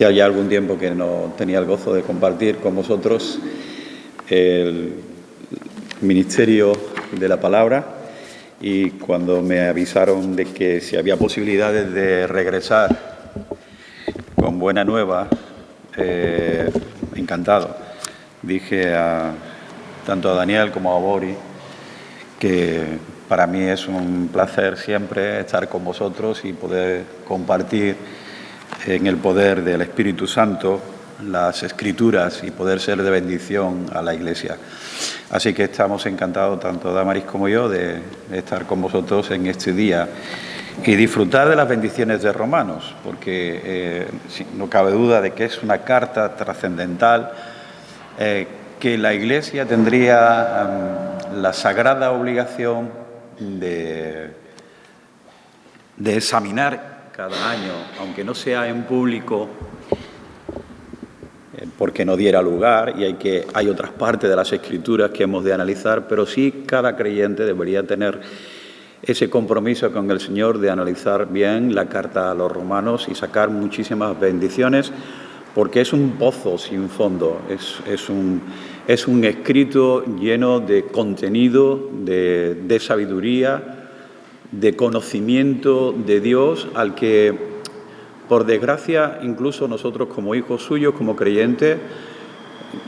Ya algún tiempo que no tenía el gozo de compartir con vosotros el ministerio de la palabra, y cuando me avisaron de que si había posibilidades de regresar con buena nueva, encantado. Dije tanto a Daniel como a Bori que para mí es un placer siempre estar con vosotros y poder compartir en el poder del Espíritu Santo las Escrituras y poder ser de bendición a la Iglesia. Así que estamos encantados, tanto Damaris como yo, de estar con vosotros en este día y disfrutar de las bendiciones de Romanos, porque no cabe duda de que es una carta trascendental que la Iglesia tendría la sagrada obligación de examinar cada año, aunque no sea en público, porque no diera lugar, y hay otras partes de las Escrituras que hemos de analizar, pero sí cada creyente debería tener ese compromiso con el Señor de analizar bien la carta a los romanos y sacar muchísimas bendiciones, porque es un pozo sin fondo, es un escrito lleno de contenido, de sabiduría, de conocimiento de Dios, al que, por desgracia, incluso nosotros como hijos suyos, como creyentes,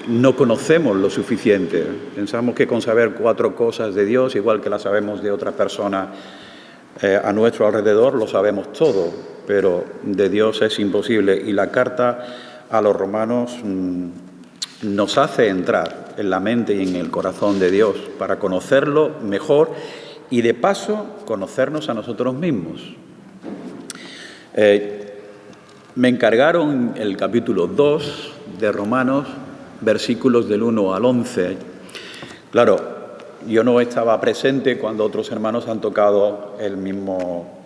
no conocemos lo suficiente. Pensamos que con saber 4 cosas de Dios, igual que las sabemos de otras personas a nuestro alrededor, lo sabemos todo, pero de Dios es imposible. Y la carta a los romanos nos hace entrar en la mente y en el corazón de Dios para conocerlo mejor y, de paso, conocernos a nosotros mismos. Me encargaron el capítulo 2 de Romanos, versículos del 1 al 11. Claro, yo no estaba presente cuando otros hermanos han tocado el mismo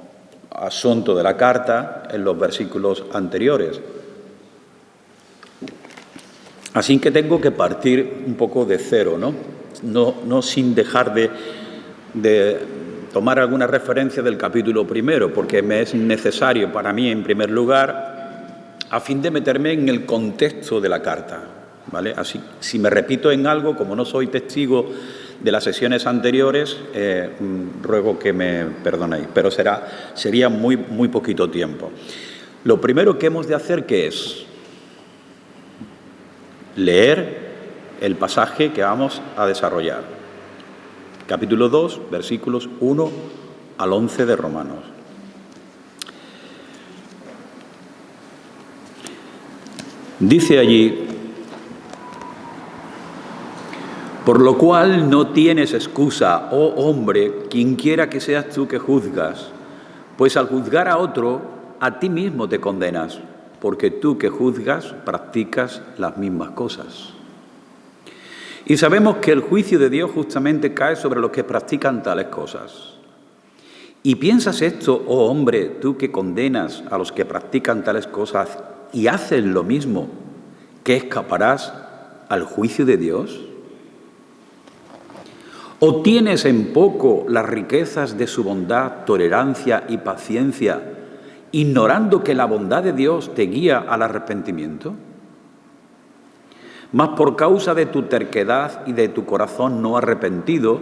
asunto de la carta en los versículos anteriores. Así que tengo que partir un poco de cero, no sin dejar de tomar alguna referencia del capítulo primero, porque me es necesario para mí, en primer lugar, a fin de meterme en el contexto de la carta, ¿vale? Así, si me repito en algo, como no soy testigo de las sesiones anteriores, ruego que me perdonéis, pero sería muy poquito tiempo. Lo primero que hemos de hacer, ¿qué es? Leer el pasaje que vamos a desarrollar. Capítulo 2, versículos 1 al 11 de Romanos. Dice allí: por lo cual no tienes excusa, oh hombre, quienquiera que seas tú que juzgas, pues al juzgar a otro, a ti mismo te condenas, porque tú que juzgas practicas las mismas cosas. Y sabemos que el juicio de Dios justamente cae sobre los que practican tales cosas. ¿Y piensas esto, oh hombre, tú que condenas a los que practican tales cosas y haces lo mismo, que escaparás al juicio de Dios? ¿O tienes en poco las riquezas de su bondad, tolerancia y paciencia, ignorando que la bondad de Dios te guía al arrepentimiento? Mas por causa de tu terquedad y de tu corazón no arrepentido,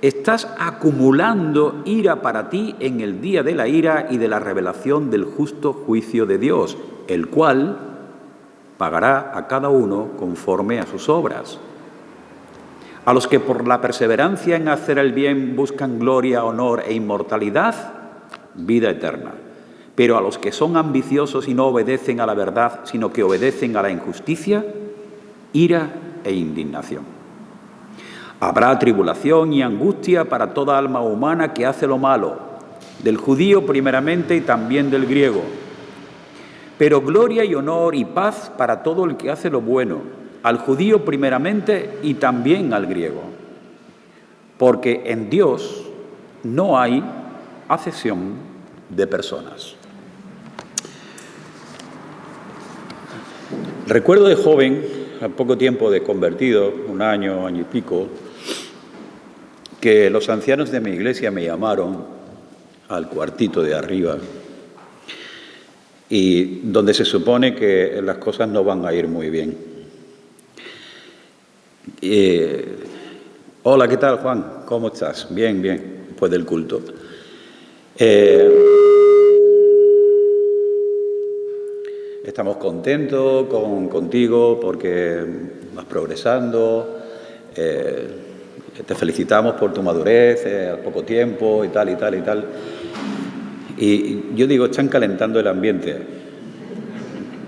estás acumulando ira para ti en el día de la ira y de la revelación del justo juicio de Dios, el cual pagará a cada uno conforme a sus obras. A los que por la perseverancia en hacer el bien buscan gloria, honor e inmortalidad, vida eterna. Pero a los que son ambiciosos y no obedecen a la verdad, sino que obedecen a la injusticia, ira e indignación. Habrá tribulación y angustia para toda alma humana que hace lo malo, del judío primeramente y también del griego. Pero gloria y honor y paz para todo el que hace lo bueno, al judío primeramente y también al griego. Porque en Dios no hay acepción de personas. Recuerdo de joven, a poco tiempo de convertido, un año y pico, que los ancianos de mi iglesia me llamaron al cuartito de arriba y donde se supone que las cosas no van a ir muy bien. Hola, ¿qué tal, Juan? ¿Cómo estás? Bien, después del culto. Estamos contentos contigo porque vas progresando, te felicitamos por tu madurez al poco tiempo y tal. Y yo digo, están calentando el ambiente.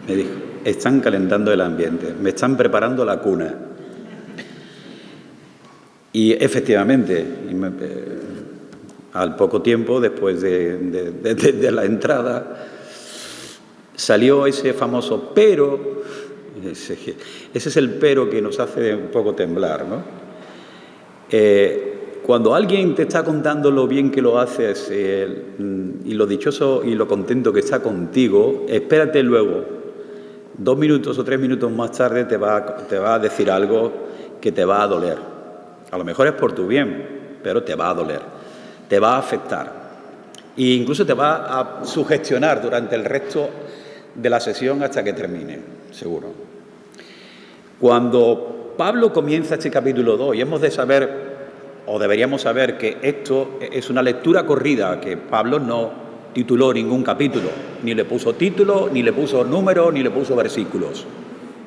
Me dijo, están calentando el ambiente, me están preparando la cuna. Y efectivamente, al poco tiempo, después de la entrada, salió ese famoso pero. Ese es el pero que nos hace un poco temblar, ¿no? Cuando alguien te está contando lo bien que lo haces y lo dichoso y lo contento que está contigo, espérate luego, 2 minutos o 3 minutos más tarde te va a decir algo que te va a doler. A lo mejor es por tu bien, pero te va a doler, te va a afectar e incluso te va a sugestionar durante el resto de la sesión hasta que termine, seguro. Cuando Pablo comienza este capítulo 2, y hemos de saber, o deberíamos saber, que esto es una lectura corrida, que Pablo no tituló ningún capítulo, ni le puso título, ni le puso número, ni le puso versículos.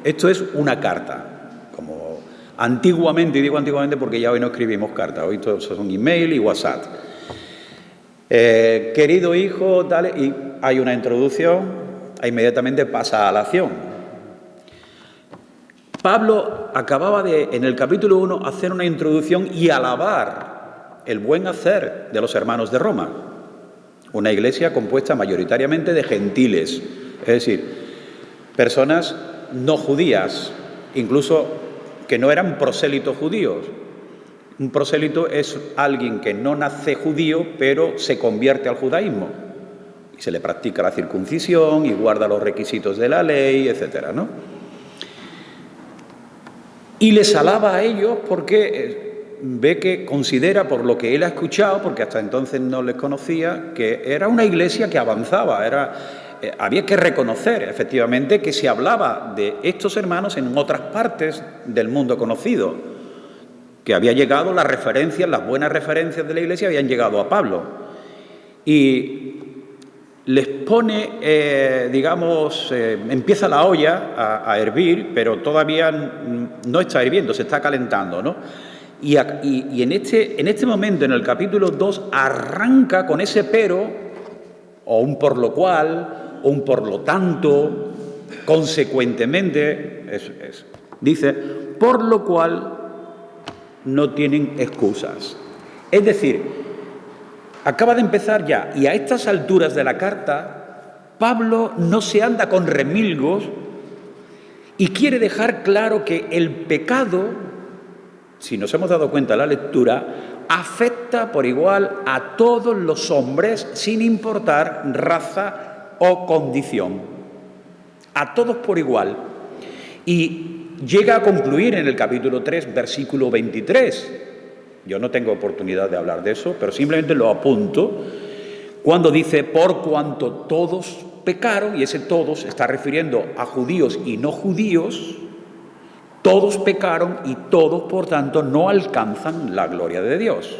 Esto es una carta, como antiguamente, y digo antiguamente porque ya hoy no escribimos cartas, hoy todos son email y WhatsApp. Querido hijo, dale, y hay una introducción, e inmediatamente pasa a la acción. Pablo acababa en el capítulo 1, hacer una introducción y alabar el buen hacer de los hermanos de Roma, una iglesia compuesta mayoritariamente de gentiles, es decir, personas no judías, incluso que no eran prosélitos judíos. Un prosélito es alguien que no nace judío, pero se convierte al judaísmo. Y se le practica la circuncisión y guarda los requisitos de la ley, etcétera, ¿no? Y les alaba a ellos porque ve que considera, por lo que él ha escuchado, porque hasta entonces no les conocía, que era una iglesia que avanzaba. Había que reconocer, efectivamente, que se hablaba de estos hermanos en otras partes del mundo conocido, que había llegado las referencias, las buenas referencias de la iglesia habían llegado a Pablo. Y les pone, empieza la olla a hervir, pero todavía no está hirviendo, se está calentando, ¿no? Y en este momento, en el capítulo 2, arranca con ese pero, o un por lo cual, o un por lo tanto, consecuentemente, dice, por lo cual no tienen excusas. Es decir, acaba de empezar ya, y a estas alturas de la carta, Pablo no se anda con remilgos y quiere dejar claro que el pecado, si nos hemos dado cuenta en la lectura, afecta por igual a todos los hombres sin importar raza o condición. A todos por igual. Y llega a concluir en el capítulo 3, versículo 23. Yo no tengo oportunidad de hablar de eso, pero simplemente lo apunto, cuando dice, por cuanto todos pecaron, y ese todos se está refiriendo a judíos y no judíos, todos pecaron y todos, por tanto, no alcanzan la gloria de Dios.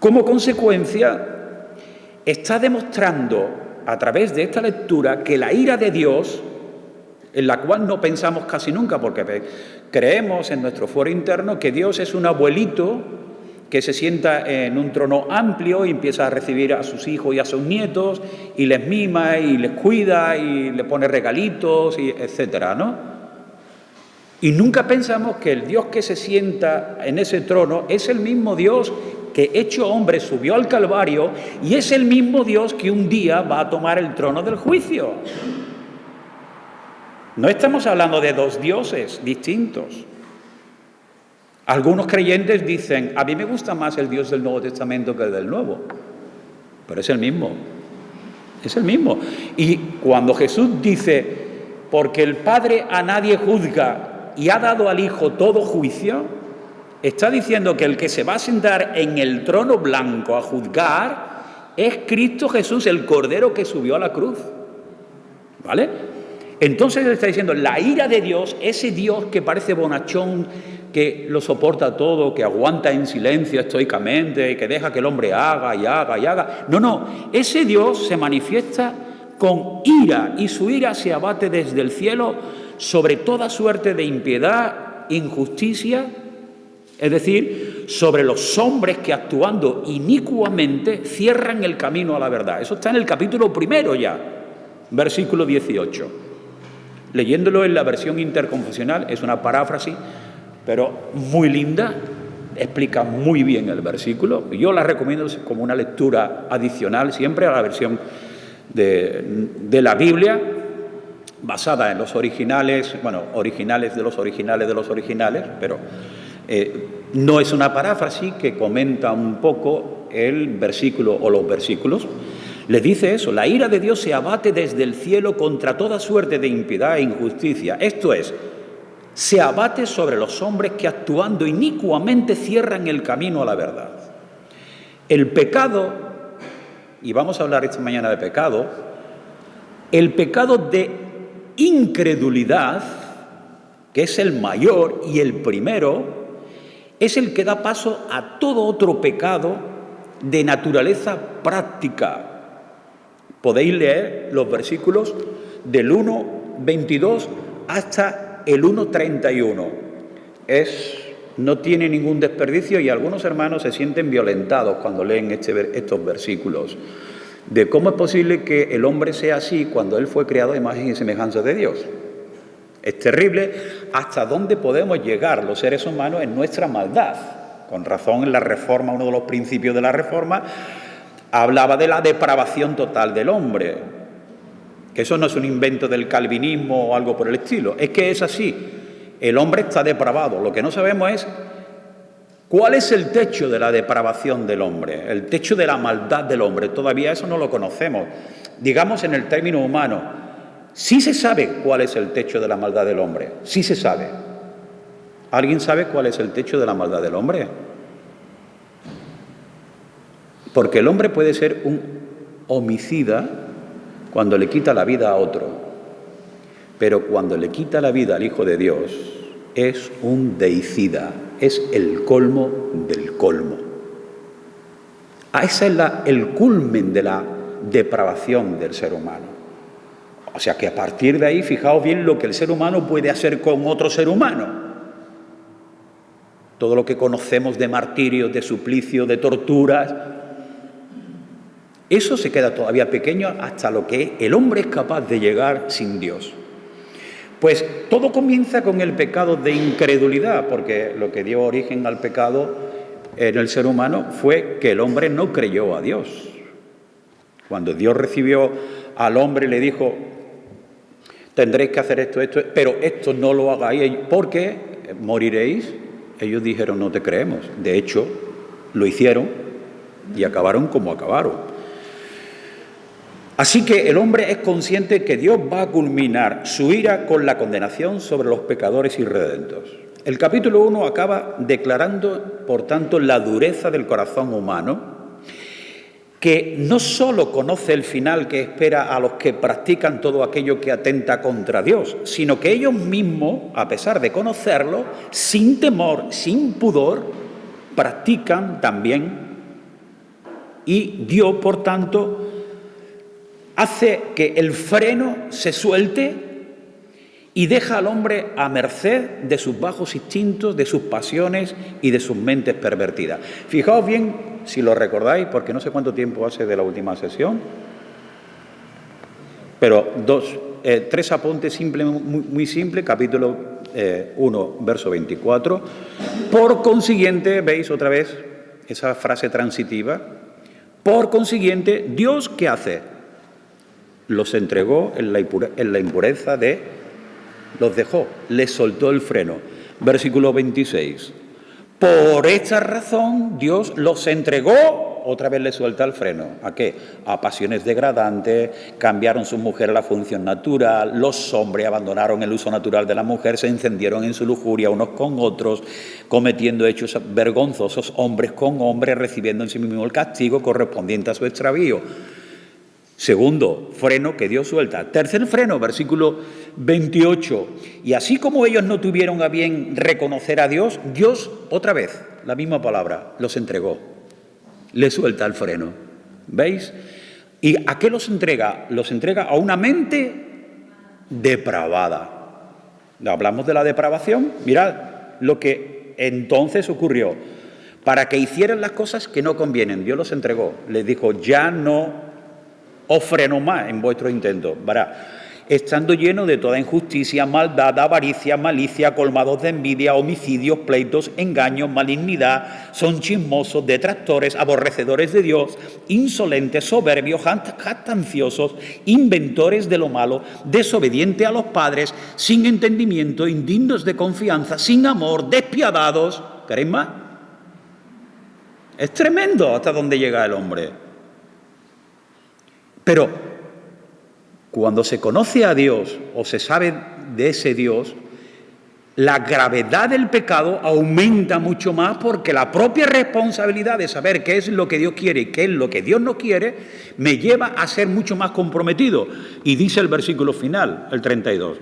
Como consecuencia, está demostrando a través de esta lectura que la ira de Dios, en la cual no pensamos casi nunca, porque creemos en nuestro fuero interno que Dios es un abuelito que se sienta en un trono amplio y empieza a recibir a sus hijos y a sus nietos y les mima y les cuida y le pone regalitos, y etcétera, ¿no? Y nunca pensamos que el Dios que se sienta en ese trono es el mismo Dios que, hecho hombre, subió al Calvario, y es el mismo Dios que un día va a tomar el trono del juicio. No estamos hablando de dos dioses distintos. Algunos creyentes dicen, a mí me gusta más el Dios del Nuevo Testamento que el del Nuevo, pero es el mismo, es el mismo. Y cuando Jesús dice, porque el Padre a nadie juzga y ha dado al Hijo todo juicio, está diciendo que el que se va a sentar en el trono blanco a juzgar es Cristo Jesús, el Cordero que subió a la cruz. ¿Vale? Entonces él está diciendo, la ira de Dios, ese Dios que parece bonachón, que lo soporta todo, que aguanta en silencio estoicamente y que deja que el hombre haga y haga y haga. No, ese Dios se manifiesta con ira y su ira se abate desde el cielo sobre toda suerte de impiedad, injusticia, es decir, sobre los hombres que actuando inicuamente cierran el camino a la verdad. Eso está en el capítulo 1 ya, versículo 18. Leyéndolo en la versión interconfesional, es una paráfrasis, pero muy linda, explica muy bien el versículo. Yo la recomiendo como una lectura adicional siempre a la versión de la Biblia, basada en los originales, originales de los originales, pero no es una paráfrasis que comenta un poco el versículo o los versículos. Le dice eso, la ira de Dios se abate desde el cielo contra toda suerte de impiedad e injusticia. Esto es, se abate sobre los hombres que actuando inicuamente cierran el camino a la verdad. El pecado, y vamos a hablar esta mañana de pecado, el pecado de incredulidad, que es el mayor y el primero, es el que da paso a todo otro pecado de naturaleza práctica. Podéis leer los versículos del 1:22 hasta el 1:31. No tiene ningún desperdicio y algunos hermanos se sienten violentados cuando leen estos versículos. De cómo es posible que el hombre sea así cuando él fue creado a imagen y semejanza de Dios. Es terrible hasta dónde podemos llegar los seres humanos en nuestra maldad. Con razón en la Reforma, uno de los principios de la Reforma, hablaba de la depravación total del hombre. Que eso no es un invento del calvinismo o algo por el estilo. Es que es así. El hombre está depravado. Lo que no sabemos es cuál es el techo de la depravación del hombre, el techo de la maldad del hombre. Todavía eso no lo conocemos. Digamos en el término humano, sí se sabe cuál es el techo de la maldad del hombre. Sí se sabe. ¿Alguien sabe cuál es el techo de la maldad del hombre? Porque el hombre puede ser un homicida cuando le quita la vida a otro, pero cuando le quita la vida al Hijo de Dios es un deicida, es el colmo del colmo. Ese es el culmen de la depravación del ser humano. O sea que a partir de ahí, fijaos bien lo que el ser humano puede hacer con otro ser humano. Todo lo que conocemos de martirios, de suplicios, de torturas, eso se queda todavía pequeño hasta lo que el hombre es capaz de llegar sin Dios. Pues todo comienza con el pecado de incredulidad, porque lo que dio origen al pecado en el ser humano fue que el hombre no creyó a Dios. Cuando Dios recibió al hombre y le dijo, tendréis que hacer esto, pero esto no lo hagáis porque moriréis, ellos dijeron, no te creemos. De hecho, lo hicieron y acabaron como acabaron. Así que el hombre es consciente que Dios va a culminar su ira con la condenación sobre los pecadores irredentos. El capítulo 1 acaba declarando, por tanto, la dureza del corazón humano, que no solo conoce el final que espera a los que practican todo aquello que atenta contra Dios, sino que ellos mismos, a pesar de conocerlo, sin temor, sin pudor, practican también. Y Dios, por tanto, hace que el freno se suelte y deja al hombre a merced de sus bajos instintos, de sus pasiones y de sus mentes pervertidas. Fijaos bien, si lo recordáis, porque no sé cuánto tiempo hace de la última sesión, pero tres apuntes muy simples, capítulo 1, verso 24. Por consiguiente, veis otra vez esa frase transitiva, por consiguiente, ¿Dios qué hace? Los entregó en la impureza los dejó, les soltó el freno. Versículo 26. Por esta razón Dios los entregó otra vez le suelta el freno. ¿A qué? A pasiones degradantes, cambiaron su mujer a la función natural, los hombres abandonaron el uso natural de la mujer, se encendieron en su lujuria unos con otros, cometiendo hechos vergonzosos hombres con hombres, recibiendo en sí mismo el castigo correspondiente a su extravío. Segundo freno que Dios suelta. Tercer freno, versículo 28. Y así como ellos no tuvieron a bien reconocer a Dios, Dios, otra vez, la misma palabra, los entregó. Le suelta el freno. ¿Veis? ¿Y a qué los entrega? Los entrega a una mente depravada. Hablamos de la depravación. Mirad lo que entonces ocurrió. Para que hicieran las cosas que no convienen. Dios los entregó. Les dijo, ya no os freno más en vuestro intento. Verá, estando lleno de toda injusticia, maldad, avaricia, malicia, colmados de envidia, homicidios, pleitos, engaños, malignidad, son chismosos, detractores, aborrecedores de Dios, insolentes, soberbios, jactanciosos, inventores de lo malo, desobedientes a los padres, sin entendimiento, indignos de confianza, sin amor, despiadados. ¿Queréis más? Es tremendo hasta dónde llega el hombre. Pero cuando se conoce a Dios o se sabe de ese Dios, la gravedad del pecado aumenta mucho más porque la propia responsabilidad de saber qué es lo que Dios quiere y qué es lo que Dios no quiere me lleva a ser mucho más comprometido. Y dice el versículo final, el 32,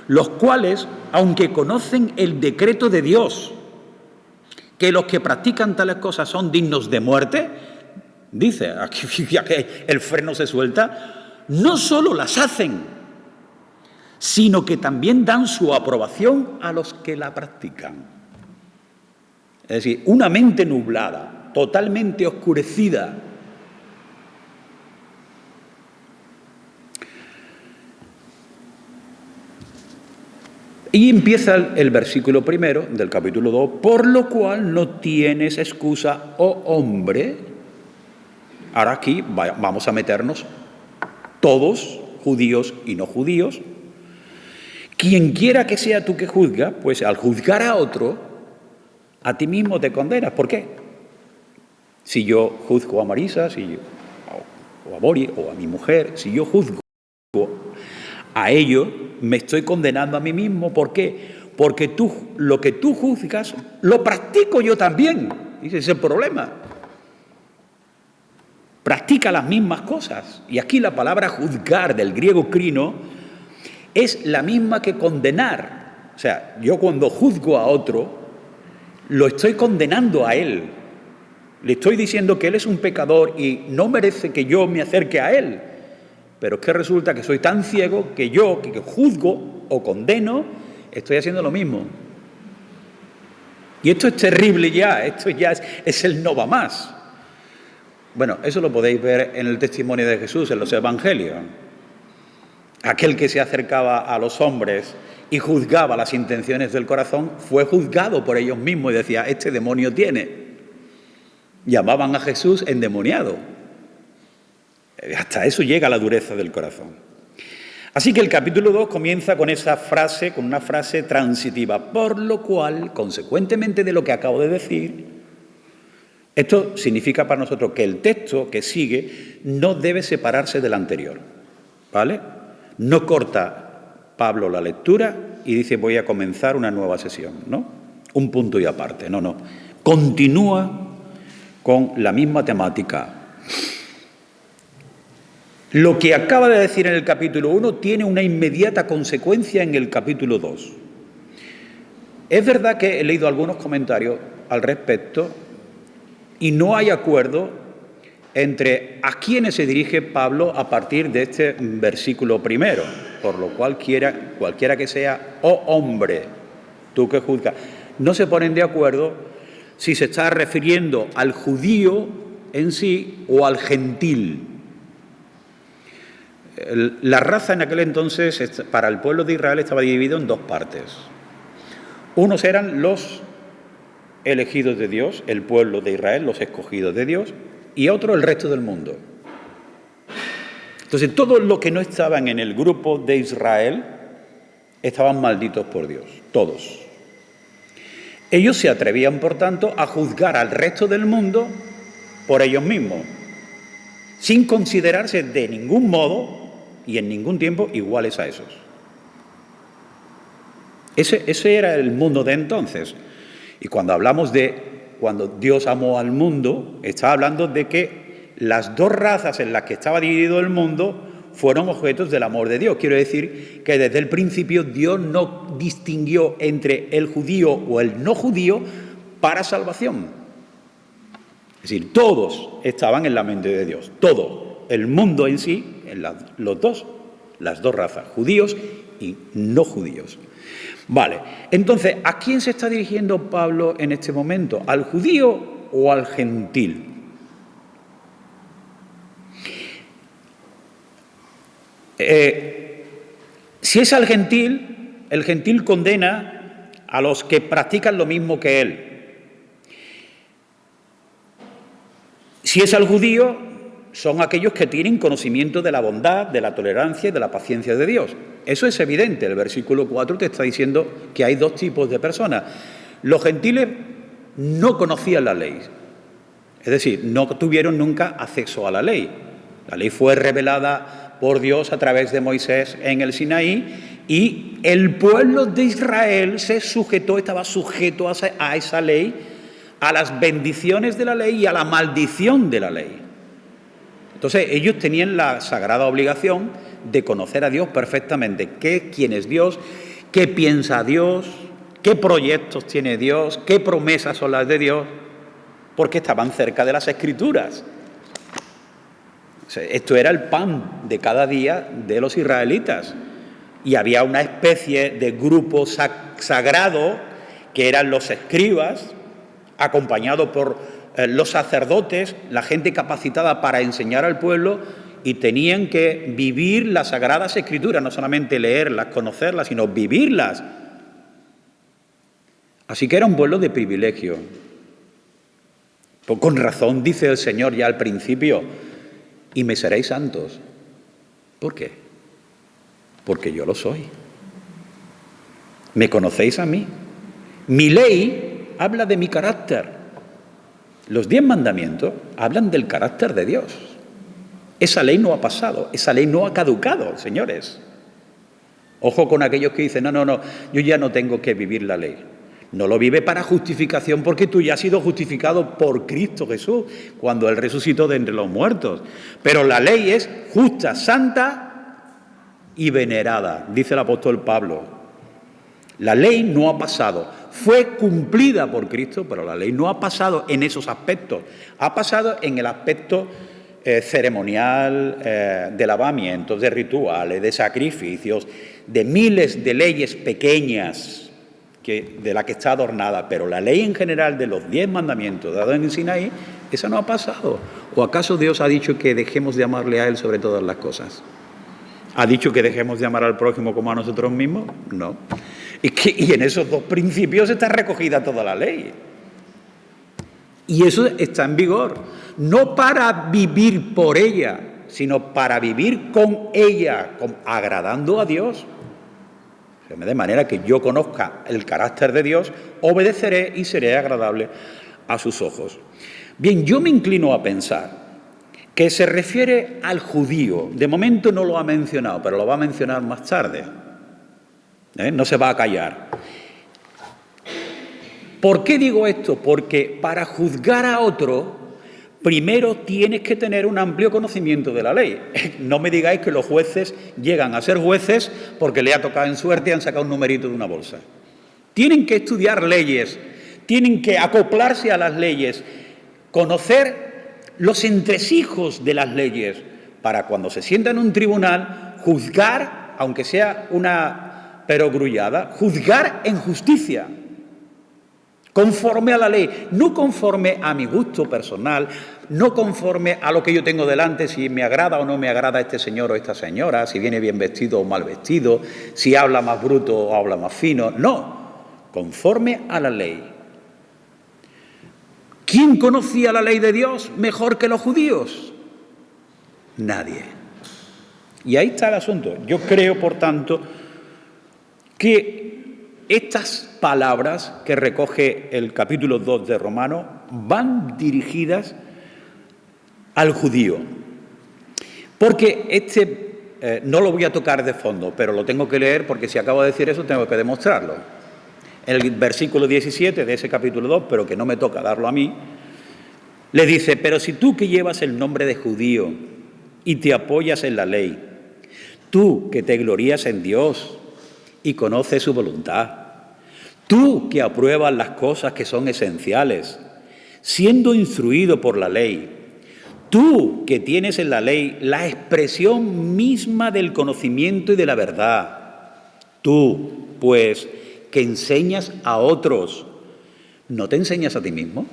los cuales, aunque conocen el decreto de Dios, que los que practican tales cosas son dignos de muerte, dice, aquí ya que el freno se suelta, no solo las hacen, sino que también dan su aprobación a los que la practican. Es decir, una mente nublada, totalmente oscurecida. Y empieza el versículo primero del capítulo 2, por lo cual no tienes excusa, oh hombre. Ahora aquí vamos a meternos todos, judíos y no judíos. Quien quiera que sea tú que juzga, pues al juzgar a otro, a ti mismo te condenas. ¿Por qué? Si yo juzgo a Marisa, o a Boris, o a mi mujer, si yo juzgo a ellos, me estoy condenando a mí mismo. ¿Por qué? Porque lo que tú juzgas, lo practico yo también. Ese es el problema. Practica las mismas cosas. Y aquí la palabra juzgar del griego crino es la misma que condenar. O sea, yo cuando juzgo a otro, lo estoy condenando a él. Le estoy diciendo que él es un pecador y no merece que yo me acerque a él. Pero es que resulta que soy tan ciego que yo, que juzgo o condeno, estoy haciendo lo mismo. Y esto es terrible ya, esto ya es el no va más. Bueno, eso lo podéis ver en el testimonio de Jesús, en los evangelios. Aquel que se acercaba a los hombres y juzgaba las intenciones del corazón, fue juzgado por ellos mismos y decía, este demonio tiene. Llamaban a Jesús endemoniado. Hasta eso llega la dureza del corazón. Así que el capítulo 2 comienza con una frase transitiva, por lo cual, consecuentemente de lo que acabo de decir, esto significa para nosotros que el texto que sigue no debe separarse del anterior, ¿vale? No corta Pablo la lectura y dice voy a comenzar una nueva sesión, ¿no? Un punto y aparte, no. Continúa con la misma temática. Lo que acaba de decir en el capítulo 1 tiene una inmediata consecuencia en el capítulo 2. Es verdad que he leído algunos comentarios al respecto y no hay acuerdo entre a quiénes se dirige Pablo a partir de este versículo primero, por lo cual cualquiera que sea, oh hombre, tú que juzgas, no se ponen de acuerdo si se está refiriendo al judío en sí o al gentil. La raza en aquel entonces, para el pueblo de Israel, estaba dividido en dos partes. Unos eran los elegidos de Dios, el pueblo de Israel, los escogidos de Dios, y otro el resto del mundo. Entonces, todos los que no estaban en el grupo de Israel estaban malditos por Dios, todos. Ellos se atrevían, por tanto, a juzgar al resto del mundo por ellos mismos, sin considerarse de ningún modo y en ningún tiempo iguales a esos. Ese era el mundo de entonces. Y cuando hablamos de cuando Dios amó al mundo, estaba hablando de que las dos razas en las que estaba dividido el mundo fueron objetos del amor de Dios. Quiero decir que desde el principio Dios no distinguió entre el judío o el no judío para salvación. Es decir, todos estaban en la mente de Dios, todo, el mundo en sí, en las dos razas, judíos y no judíos. Vale, entonces, ¿a quién se está dirigiendo Pablo en este momento? ¿Al judío o al gentil? Si es al gentil, el gentil condena a los que practican lo mismo que él. Si es al judío, son aquellos que tienen conocimiento de la bondad, de la tolerancia y de la paciencia de Dios. Eso es evidente. El versículo 4 te está diciendo que hay dos tipos de personas. Los gentiles no conocían la ley. Es decir, no tuvieron nunca acceso a la ley. La ley fue revelada por Dios a través de Moisés en el Sinaí y el pueblo de Israel estaba sujeto a esa ley, a las bendiciones de la ley y a la maldición de la ley. Entonces, ellos tenían la sagrada obligación de conocer a Dios perfectamente. ¿Quién es Dios? ¿Qué piensa Dios? ¿Qué proyectos tiene Dios? ¿Qué promesas son las de Dios? Porque estaban cerca de las Escrituras. O sea, esto era el pan de cada día de los israelitas. Y había una especie de grupo sagrado que eran los escribas, acompañados por los sacerdotes, la gente capacitada para enseñar al pueblo, y tenían que vivir las Sagradas Escrituras, no solamente leerlas, conocerlas, sino vivirlas. Así que era un pueblo de privilegio. Pues con razón dice el Señor ya al principio, y me seréis santos. ¿Por qué? Porque yo lo soy. ¿Me conocéis a mí? Mi ley habla de mi carácter. Los 10 mandamientos hablan del carácter de Dios. Esa ley no ha pasado, esa ley no ha caducado, señores. Ojo con aquellos que dicen, no, yo ya no tengo que vivir la ley. No lo vive para justificación porque tú ya has sido justificado por Cristo Jesús cuando Él resucitó de entre los muertos. Pero la ley es justa, santa y venerada, dice el apóstol Pablo. La ley no ha pasado. Fue cumplida por Cristo, pero la ley no ha pasado en esos aspectos. Ha pasado en el aspecto ceremonial, de lavamientos, de rituales, de sacrificios, de miles de leyes pequeñas de la que está adornada. Pero la ley en general de los 10 mandamientos dados en el Sinaí, esa no ha pasado. ¿O acaso Dios ha dicho que dejemos de amarle a Él sobre todas las cosas? ¿Ha dicho que dejemos de amar al prójimo como a nosotros mismos? No. Y en esos dos principios está recogida toda la ley. Y eso está en vigor. No para vivir por ella, sino para vivir con ella, agradando a Dios. De manera que yo conozca el carácter de Dios, obedeceré y seré agradable a sus ojos. Bien, yo me inclino a pensar que se refiere al judío. De momento no lo ha mencionado, pero lo va a mencionar más tarde. No se va a callar. ¿Por qué digo esto? Porque para juzgar a otro, primero tienes que tener un amplio conocimiento de la ley. No me digáis que los jueces llegan a ser jueces porque le ha tocado en suerte y han sacado un numerito de una bolsa. Tienen que estudiar leyes, tienen que acoplarse a las leyes, conocer los entresijos de las leyes, para cuando se sienta en un tribunal, juzgar, aunque sea una perogrullada, juzgar en justicia, conforme a la ley, no conforme a mi gusto personal, no conforme a lo que yo tengo delante, si me agrada o no me agrada este señor o esta señora, si viene bien vestido o mal vestido, si habla más bruto o habla más fino, no, conforme a la ley. ¿Quién conocía la ley de Dios mejor que los judíos? Nadie. Y ahí está el asunto. Yo creo, por tanto, que estas palabras que recoge el capítulo 2 de Romanos van dirigidas al judío. Porque no lo voy a tocar de fondo, pero lo tengo que leer porque si acabo de decir eso tengo que demostrarlo. En el versículo 17 de ese capítulo 2, pero que no me toca darlo a mí, le dice: pero si tú que llevas el nombre de judío y te apoyas en la ley, tú que te glorías en Dios y conoces su voluntad, tú que apruebas las cosas que son esenciales, siendo instruido por la ley, tú que tienes en la ley la expresión misma del conocimiento y de la verdad, tú, pues, que enseñas a otros, ¿no te enseñas a ti mismo?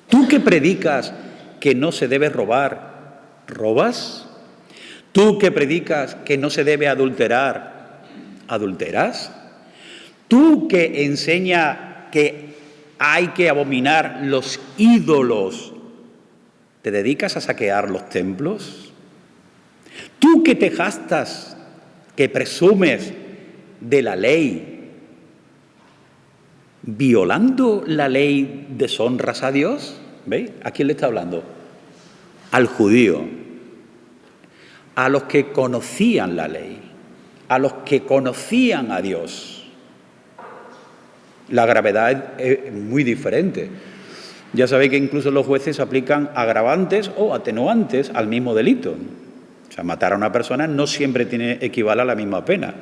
Tú que predicas que no se debe robar, ¿robas? Tú que predicas que no se debe adulterar, ¿adulteras? Tú que enseñas que hay que abominar los ídolos, ¿te dedicas a saquear los templos? Tú que te jactas, que presumes de la ley, violando la ley deshonras a Dios. ¿Veis? ¿A quién le está hablando? Al judío, a los que conocían la ley, a los que conocían a Dios. La gravedad es muy diferente. Ya sabéis que incluso los jueces aplican agravantes o atenuantes al mismo delito. O sea, matar a una persona no siempre equivale a la misma pena.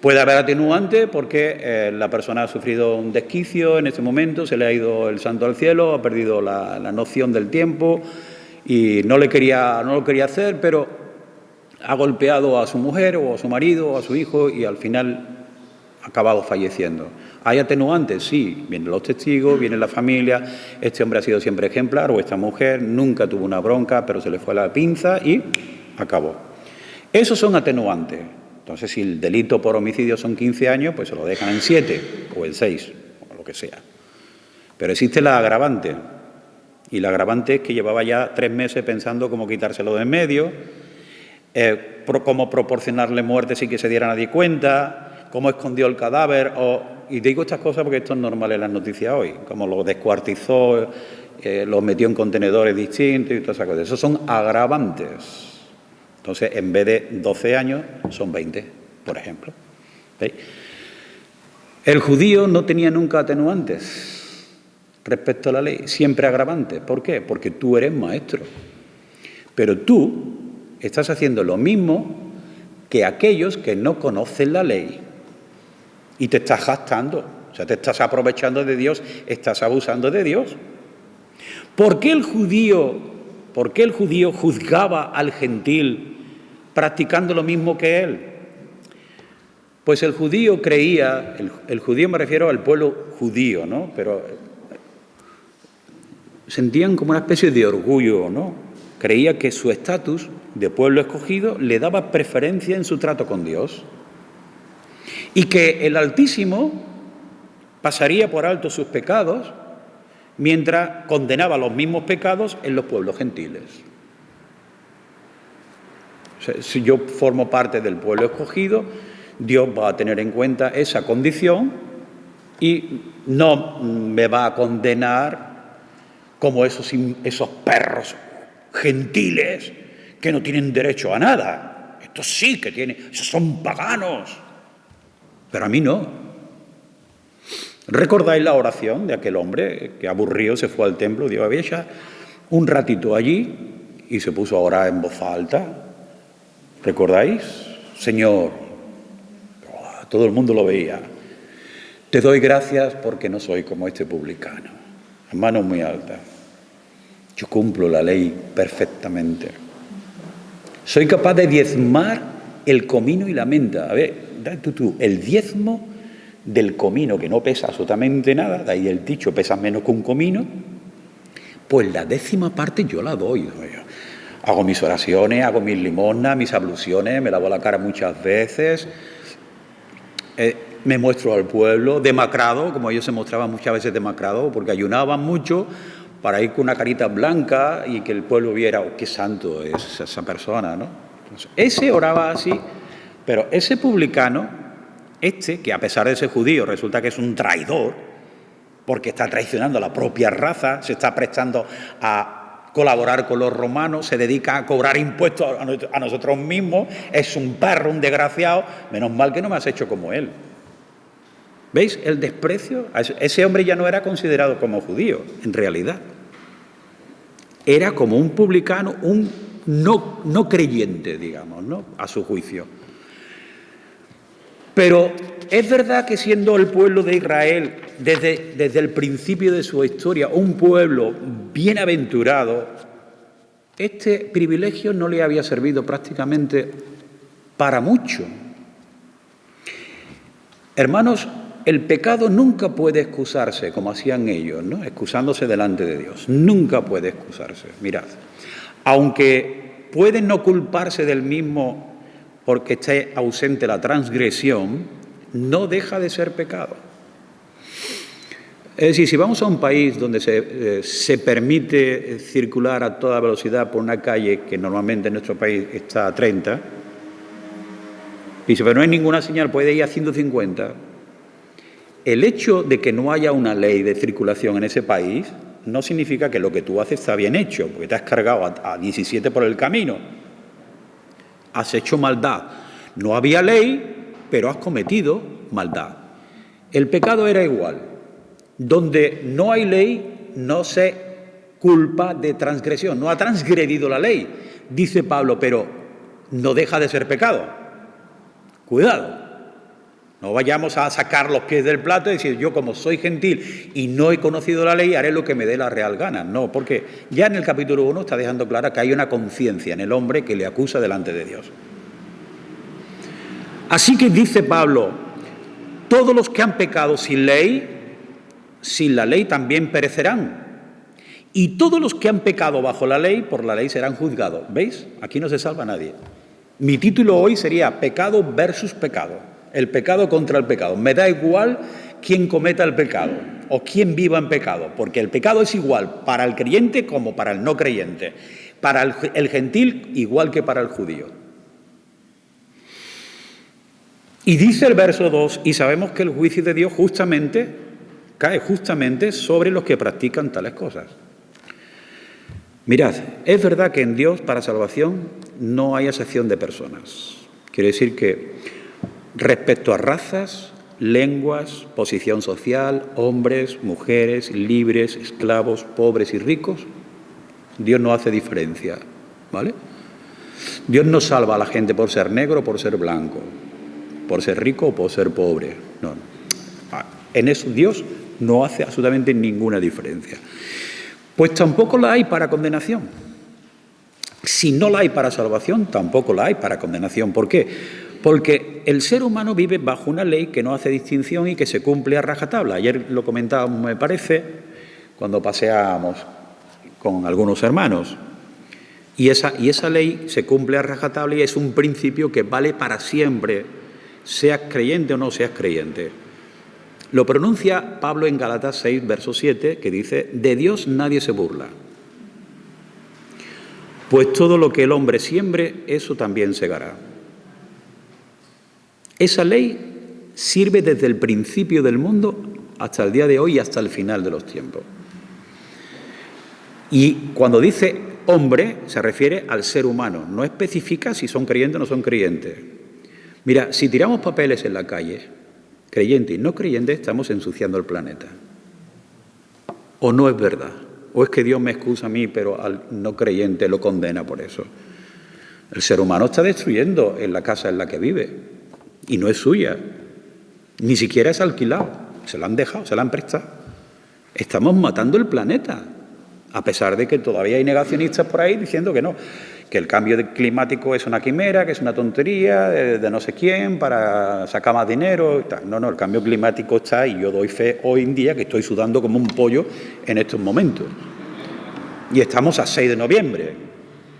Puede haber atenuante porque la persona ha sufrido un desquicio en ese momento, se le ha ido el santo al cielo, ha perdido la noción del tiempo y no lo quería hacer, pero ha golpeado a su mujer o a su marido o a su hijo y al final ha acabado falleciendo. ¿Hay atenuantes? Sí, vienen los testigos, viene la familia, este hombre ha sido siempre ejemplar o esta mujer nunca tuvo una bronca, pero se le fue la pinza y acabó. Esos son atenuantes. Entonces, si el delito por homicidio son 15 años, pues se lo dejan en 7 o en 6, o lo que sea. Pero existe la agravante. Y la agravante es que llevaba ya 3 meses pensando cómo quitárselo de en medio, cómo proporcionarle muerte sin que se diera nadie cuenta, cómo escondió el cadáver. Y digo estas cosas porque esto es normal en las noticias hoy, como lo descuartizó, lo metió en contenedores distintos y todas esas cosas. Esos son agravantes. Entonces, en vez de 12 años, son 20, por ejemplo. ¿Veis? El judío no tenía nunca atenuantes respecto a la ley, siempre agravantes. ¿Por qué? Porque tú eres maestro. Pero tú estás haciendo lo mismo que aquellos que no conocen la ley. Y te estás jactando, o sea, te estás aprovechando de Dios, estás abusando de Dios. ¿Por qué el judío juzgaba al gentil practicando lo mismo que él? Pues el judío creía, el judío me refiero al pueblo judío, ¿no? Pero sentían como una especie de orgullo, ¿no? Creía que su estatus de pueblo escogido le daba preferencia en su trato con Dios y que el Altísimo pasaría por alto sus pecados mientras condenaba los mismos pecados en los pueblos gentiles. O sea, si yo formo parte del pueblo escogido, Dios va a tener en cuenta esa condición y no me va a condenar como esos perros gentiles que no tienen derecho a nada. Estos sí que tienen, esos son paganos. Pero a mí no. ¿Recordáis la oración de aquel hombre que aburrido se fue al templo? Dios había echado un ratito allí y se puso a orar en voz alta. ¿Recordáis? Señor, todo el mundo lo veía. Te doy gracias porque no soy como este publicano. Las manos muy altas. Yo cumplo la ley perfectamente. Soy capaz de diezmar el comino y la menta. A ver, dale tú, el diezmo del comino, que no pesa absolutamente nada, de ahí el dicho, pesa menos que un comino, pues la 10ª parte yo la doy. Hago mis oraciones, hago mis limosnas, mis abluciones, me lavo la cara muchas veces, me muestro al pueblo demacrado, como ellos se mostraban muchas veces demacrados, porque ayunaban mucho para ir con una carita blanca y que el pueblo viera, oh, qué santo es esa persona, ¿no? Entonces, ese oraba así, pero ese publicano, que a pesar de ser judío resulta que es un traidor, porque está traicionando a la propia raza, se está prestando a colaborar con los romanos, se dedica a cobrar impuestos a nosotros mismos, es un perro, un desgraciado, menos mal que no me has hecho como él. ¿Veis el desprecio? Ese hombre ya no era considerado como judío, en realidad. Era como un publicano, un no creyente, digamos, ¿no?, a su juicio. Pero es verdad que siendo el pueblo de Israel, desde el principio de su historia, un pueblo bienaventurado, este privilegio no le había servido prácticamente para mucho. Hermanos, el pecado nunca puede excusarse, como hacían ellos, ¿no?, excusándose delante de Dios. Nunca puede excusarse. Mirad, aunque pueden no culparse del mismo porque esté ausente la transgresión, no deja de ser pecado. Es decir, si vamos a un país donde se permite circular a toda velocidad por una calle que normalmente en nuestro país está a 30, y si no hay ninguna señal, puede ir a 150, el hecho de que no haya una ley de circulación en ese país no significa que lo que tú haces está bien hecho, porque te has cargado a 17 por el camino. Has hecho maldad. No había ley, pero has cometido maldad. El pecado era igual. Donde no hay ley, no se culpa de transgresión. No ha transgredido la ley, dice Pablo, pero no deja de ser pecado. Cuidado. No vayamos a sacar los pies del plato y decir, yo como soy gentil y no he conocido la ley, haré lo que me dé la real gana. No, porque ya en el capítulo 1 está dejando clara que hay una conciencia en el hombre que le acusa delante de Dios. Así que dice Pablo, todos los que han pecado sin la ley también perecerán. Y todos los que han pecado bajo la ley, por la ley serán juzgados. ¿Veis? Aquí no se salva nadie. Mi título hoy sería Pecado versus pecado. El pecado contra el pecado. Me da igual quién cometa el pecado o quién viva en pecado, porque el pecado es igual para el creyente como para el no creyente, para el gentil igual que para el judío. Y dice el verso 2, y sabemos que el juicio de Dios cae justamente sobre los que practican tales cosas. Mirad, es verdad que en Dios para salvación no hay acepción de personas. Quiere decir que respecto a razas, lenguas, posición social, hombres, mujeres, libres, esclavos, pobres y ricos, Dios no hace diferencia, ¿vale? Dios no salva a la gente por ser negro o por ser blanco, por ser rico o por ser pobre. No. En eso Dios no hace absolutamente ninguna diferencia. Pues tampoco la hay para condenación. Si no la hay para salvación, tampoco la hay para condenación. ¿Por qué? Porque el ser humano vive bajo una ley que no hace distinción y que se cumple a rajatabla. Ayer lo comentábamos, me parece, cuando paseábamos con algunos hermanos. Y esa ley se cumple a rajatabla y es un principio que vale para siempre, seas creyente o no seas creyente. Lo pronuncia Pablo en Gálatas 6, verso 7, que dice, de Dios nadie se burla. Pues todo lo que el hombre siembre, eso también segará. Esa ley sirve desde el principio del mundo hasta el día de hoy y hasta el final de los tiempos. Y cuando dice hombre, se refiere al ser humano, no especifica si son creyentes o no son creyentes. Mira, si tiramos papeles en la calle, creyente y no creyente, estamos ensuciando el planeta. ¿O no es verdad? ¿O es que Dios me excusa a mí, pero al no creyente lo condena por eso? El ser humano está destruyendo en la casa en la que vive. Y no es suya, ni siquiera es alquilado, se la han dejado, se la han prestado. Estamos matando el planeta, a pesar de que todavía hay negacionistas por ahí diciendo que no, que el cambio climático es una quimera, que es una tontería de no sé quién para sacar más dinero y tal. No, el cambio climático está y yo doy fe hoy en día que estoy sudando como un pollo en estos momentos. Y estamos a 6 de noviembre,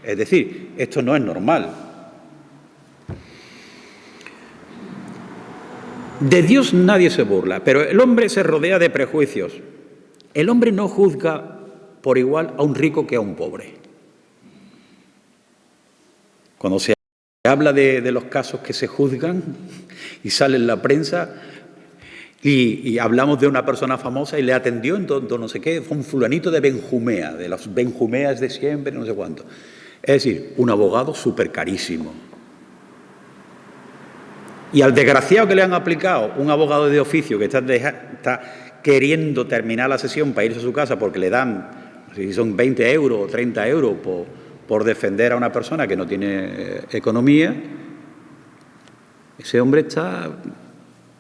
es decir, esto no es normal. De Dios nadie se burla, pero el hombre se rodea de prejuicios. El hombre no juzga por igual a un rico que a un pobre. Cuando se habla de los casos que se juzgan y sale en la prensa, Y hablamos de una persona famosa y le atendió en todo no sé qué, fue un fulanito de Benjumea, de los Benjumeas de siempre, no sé cuánto. Es decir, un abogado súper carísimo. Y al desgraciado que le han aplicado un abogado de oficio que está queriendo terminar la sesión para irse a su casa porque le dan, si son 20 euros o 30 euros por defender a una persona que no tiene economía, ese hombre está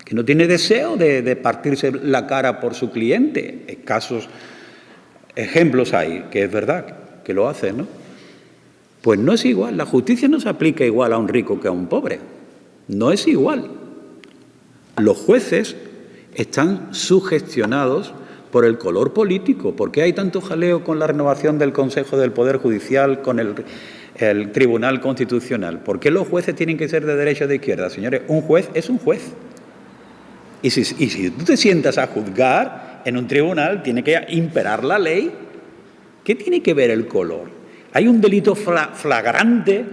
que no tiene deseo de partirse la cara por su cliente. Escasos ejemplos hay, que es verdad que lo hacen, ¿no? Pues no es igual, la justicia no se aplica igual a un rico que a un pobre, no es igual. Los jueces están sugestionados por el color político. ¿Por qué hay tanto jaleo con la renovación del Consejo del Poder Judicial, con el Tribunal Constitucional? ¿Por qué los jueces tienen que ser de derecha o de izquierda? Señores, un juez es un juez. Y si tú te sientas a juzgar en un tribunal, tiene que imperar la ley. ¿Qué tiene que ver el color? Hay un delito flagrante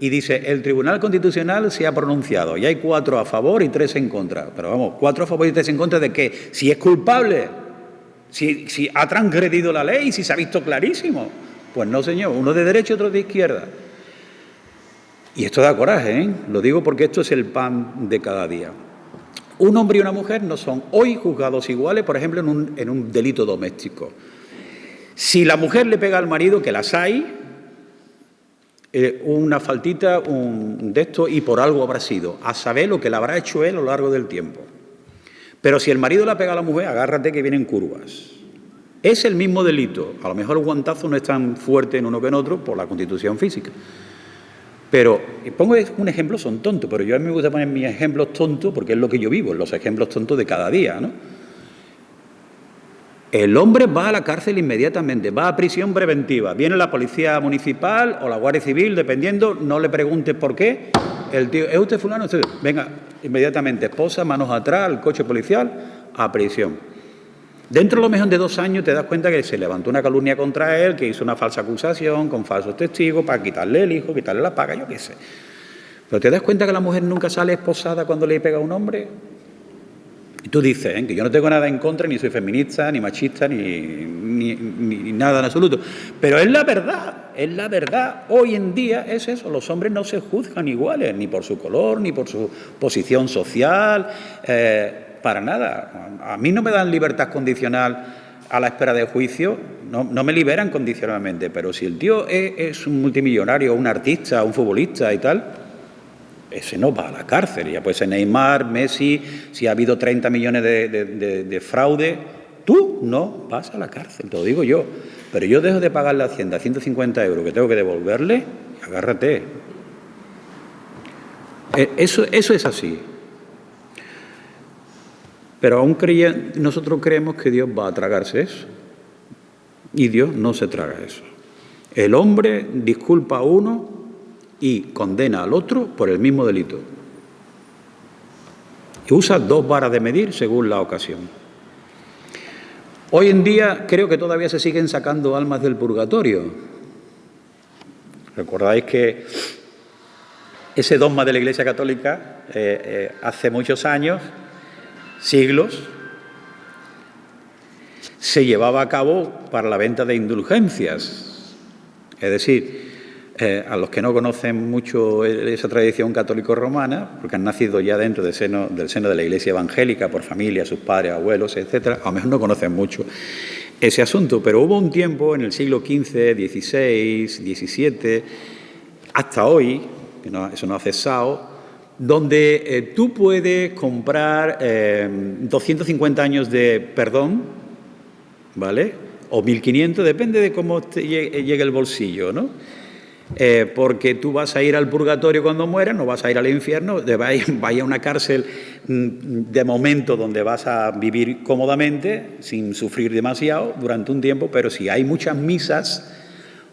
y dice, el Tribunal Constitucional se ha pronunciado y hay 4 a favor y 3 en contra. Pero vamos, 4 a favor y 3 en contra ¿de qué? Si es culpable, si ha transgredido la ley, si se ha visto clarísimo. Pues no, señor, uno de derecha y otro de izquierda. Y esto da coraje, ¿eh? Lo digo porque esto es el pan de cada día. Un hombre y una mujer no son hoy juzgados iguales, por ejemplo, en un delito doméstico. Si la mujer le pega al marido, que las hay, una faltita, de esto, y por algo habrá sido, a saber lo que le habrá hecho él a lo largo del tiempo. Pero si el marido le pega a la mujer, agárrate que vienen curvas. Es el mismo delito. A lo mejor el guantazo no es tan fuerte en uno que en otro por la constitución física. Pero, pongo un ejemplo, son tontos, pero yo a mí me gusta poner mis ejemplos tontos porque es lo que yo vivo, los ejemplos tontos de cada día, ¿no? El hombre va a la cárcel inmediatamente, va a prisión preventiva, viene la policía municipal o la Guardia Civil, dependiendo, no le preguntes por qué, el tío, ¿es usted fulano? Venga, inmediatamente, esposa, manos atrás, el coche policial, a prisión. Dentro de lo mejor de 2 años te das cuenta que se levantó una calumnia contra él, que hizo una falsa acusación con falsos testigos para quitarle el hijo, quitarle la paga, yo qué sé. Pero te das cuenta que la mujer nunca sale esposada cuando le pega a un hombre. Y tú dices, que yo no tengo nada en contra, ni soy feminista, ni machista, ni nada en absoluto. Pero es la verdad. Hoy en día es eso, los hombres no se juzgan iguales, ni por su color, ni por su posición social, para nada. A mí no me dan libertad condicional a la espera de juicio, no me liberan condicionalmente, pero si el tío es un multimillonario, un artista, un futbolista y tal, ese no va a la cárcel. Ya puede ser Neymar, Messi, si ha habido 30 millones de fraude, tú no vas a la cárcel, te lo digo yo. Pero yo dejo de pagar la Hacienda 150 euros que tengo que devolverle, agárrate. Eso es así. Pero aún nosotros creemos que Dios va a tragarse eso. Y Dios no se traga eso. El hombre disculpa a uno y condena al otro por el mismo delito. Y usa 2 varas de medir según la ocasión. Hoy en día creo que todavía se siguen sacando almas del purgatorio. ¿Recordáis que ese dogma de la Iglesia Católica hace muchos años, siglos, se llevaba a cabo para la venta de indulgencias? Es decir, a los que no conocen mucho esa tradición católico-romana, porque han nacido ya dentro del seno de la Iglesia evangélica, por familia, sus padres, abuelos, etcétera, a lo mejor no conocen mucho ese asunto, pero hubo un tiempo en el siglo XV, XVI, XVII, hasta hoy, que eso no ha cesado, donde tú puedes comprar 250 años de perdón, ¿vale? O 1500, depende de cómo te llegue el bolsillo, ¿no? Porque tú vas a ir al purgatorio cuando mueras, no vas a ir al infierno, vaya a una cárcel de momento donde vas a vivir cómodamente, sin sufrir demasiado durante un tiempo, pero si hay muchas misas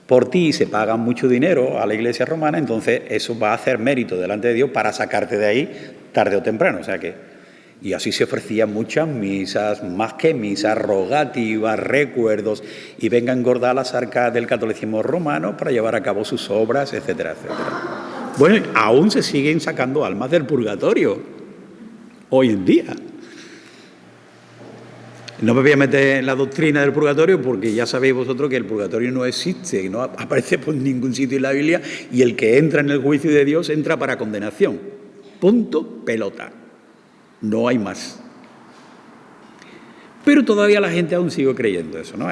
por ti y se pagan mucho dinero a la Iglesia romana, entonces eso va a hacer mérito delante de Dios para sacarte de ahí tarde o temprano. O sea que, y así se ofrecían muchas misas, más que misas, rogativas, recuerdos, y venga a engordar las arcas del catolicismo romano para llevar a cabo sus obras, etcétera, etcétera. Bueno, aún se siguen sacando almas del purgatorio hoy en día. No me voy a meter en la doctrina del purgatorio porque ya sabéis vosotros que el purgatorio no existe, no aparece por ningún sitio en la Biblia, y el que entra en el juicio de Dios entra para condenación. Punto, pelota. No hay más. Pero todavía la gente aún sigue creyendo eso, ¿no?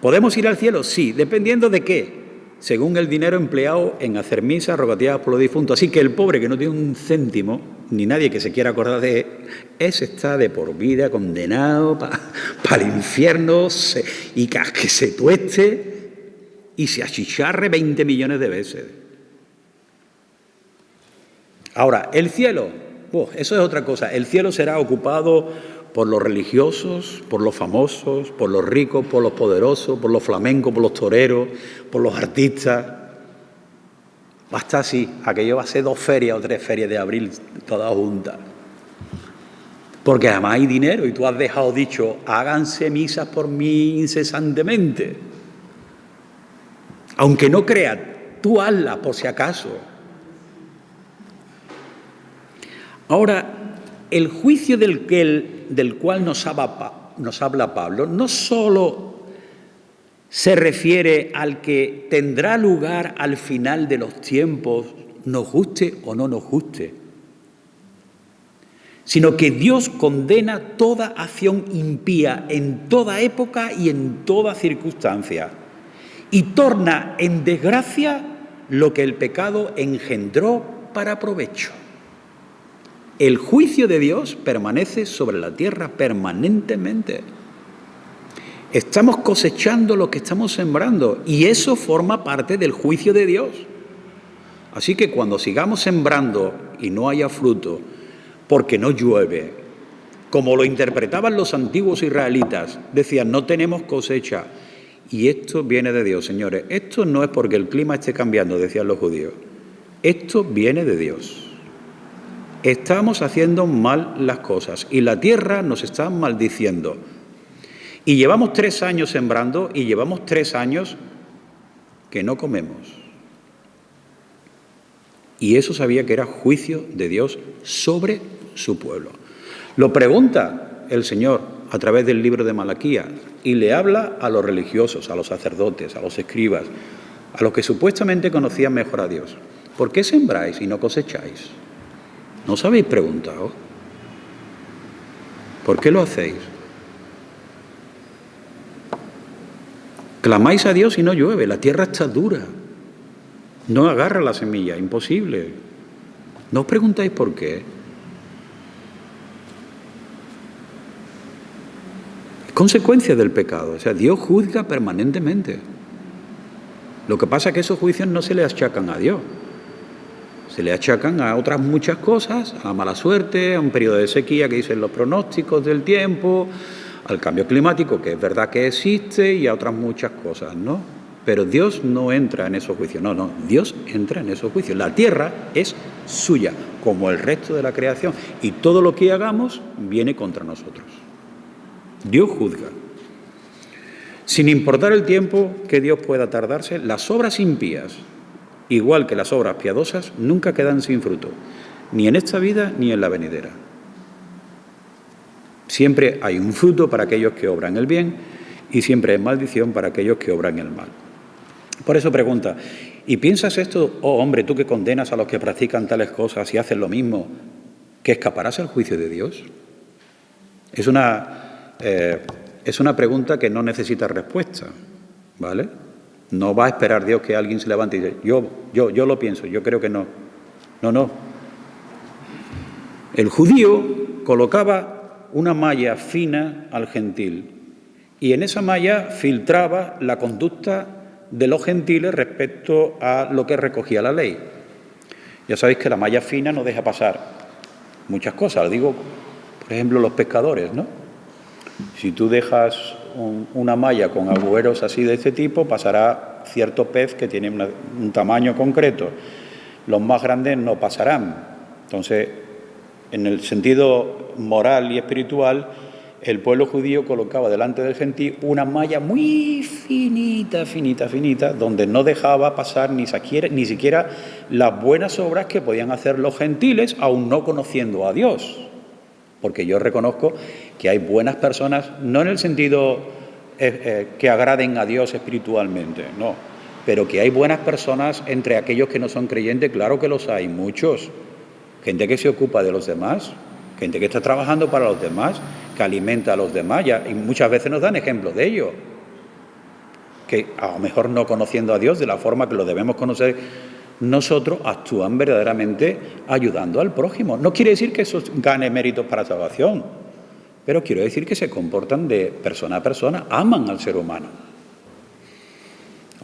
¿Podemos ir al cielo? Sí, dependiendo de qué. Según el dinero empleado en hacer misas rogativas por los difuntos. Así que el pobre que no tiene un céntimo, ni nadie que se quiera acordar de él, ese está de por vida condenado para el infierno, y que se tueste y se achicharre 20 millones de veces. Ahora, el cielo, eso es otra cosa. El cielo será ocupado por los religiosos, por los famosos, por los ricos, por los poderosos, por los flamencos, por los toreros, por los artistas. Va a estar así, aquello va a ser 2 ferias o 3 ferias de abril todas juntas. Porque además hay dinero y tú has dejado dicho, háganse misas por mí incesantemente. Aunque no creas, tú hazlas por si acaso. Ahora, el juicio del cual nos habla Pablo no solo se refiere al que tendrá lugar al final de los tiempos, nos guste o no nos guste, sino que Dios condena toda acción impía en toda época y en toda circunstancia, y torna en desgracia lo que el pecado engendró para provecho. El juicio de Dios permanece sobre la tierra permanentemente. Estamos cosechando lo que estamos sembrando y eso forma parte del juicio de Dios. Así que cuando sigamos sembrando y no haya fruto, porque no llueve, como lo interpretaban los antiguos israelitas, decían, no tenemos cosecha. Y esto viene de Dios, señores. Esto no es porque el clima esté cambiando, decían los judíos. Esto viene de Dios. Estamos haciendo mal las cosas y la tierra nos está maldiciendo. Y llevamos 3 años sembrando y llevamos 3 años que no comemos. Y eso sabía que era juicio de Dios sobre su pueblo. Lo pregunta el Señor a través del libro de Malaquías y le habla a los religiosos, a los sacerdotes, a los escribas, a los que supuestamente conocían mejor a Dios. ¿Por qué sembráis y no cosecháis? ¿No os habéis preguntado? ¿Por qué lo hacéis? Clamáis a Dios y no llueve, la tierra está dura. No agarra la semilla, imposible. ¿No os preguntáis por qué? Es consecuencia del pecado, o sea, Dios juzga permanentemente. Lo que pasa es que esos juicios no se le achacan a Dios. Se le achacan a otras muchas cosas, a la mala suerte, a un periodo de sequía que dicen los pronósticos del tiempo, al cambio climático, que es verdad que existe, y a otras muchas cosas, ¿no? Pero Dios no entra en esos juicios, no, Dios entra en esos juicios. La tierra es suya, como el resto de la creación, y todo lo que hagamos viene contra nosotros. Dios juzga. Sin importar el tiempo que Dios pueda tardarse, las obras impías, igual que las obras piadosas, nunca quedan sin fruto, ni en esta vida ni en la venidera. Siempre hay un fruto para aquellos que obran el bien y siempre hay maldición para aquellos que obran el mal. Por eso pregunta, ¿y piensas esto, oh hombre, tú que condenas a los que practican tales cosas y hacen lo mismo, que escaparás al juicio de Dios? Es una pregunta que no necesita respuesta, ¿vale? No va a esperar Dios que alguien se levante y diga, yo lo pienso, yo creo que no. No. El judío colocaba una malla fina al gentil y en esa malla filtraba la conducta de los gentiles respecto a lo que recogía la ley. Ya sabéis que la malla fina no deja pasar muchas cosas. Digo, por ejemplo, los pescadores, ¿no? Si tú dejas una malla con agujeros así de este tipo, pasará cierto pez que tiene un tamaño concreto. Los más grandes no pasarán. Entonces, en el sentido moral y espiritual, el pueblo judío colocaba delante del gentil una malla muy finita, donde no dejaba pasar ni siquiera las buenas obras que podían hacer los gentiles, aun no conociendo a Dios. porque yo reconozco que hay buenas personas, no en el sentido que agraden a Dios espiritualmente, no, pero que hay buenas personas entre aquellos que no son creyentes, claro que los hay, muchos. Gente que se ocupa de los demás, gente que está trabajando para los demás, que alimenta a los demás, y muchas veces nos dan ejemplos de ello, que a lo mejor no conociendo a Dios de la forma que lo debemos conocer nosotros, actúan verdaderamente ayudando al prójimo. No quiere decir que eso gane méritos para salvación, pero quiero decir que se comportan de persona a persona, aman al ser humano.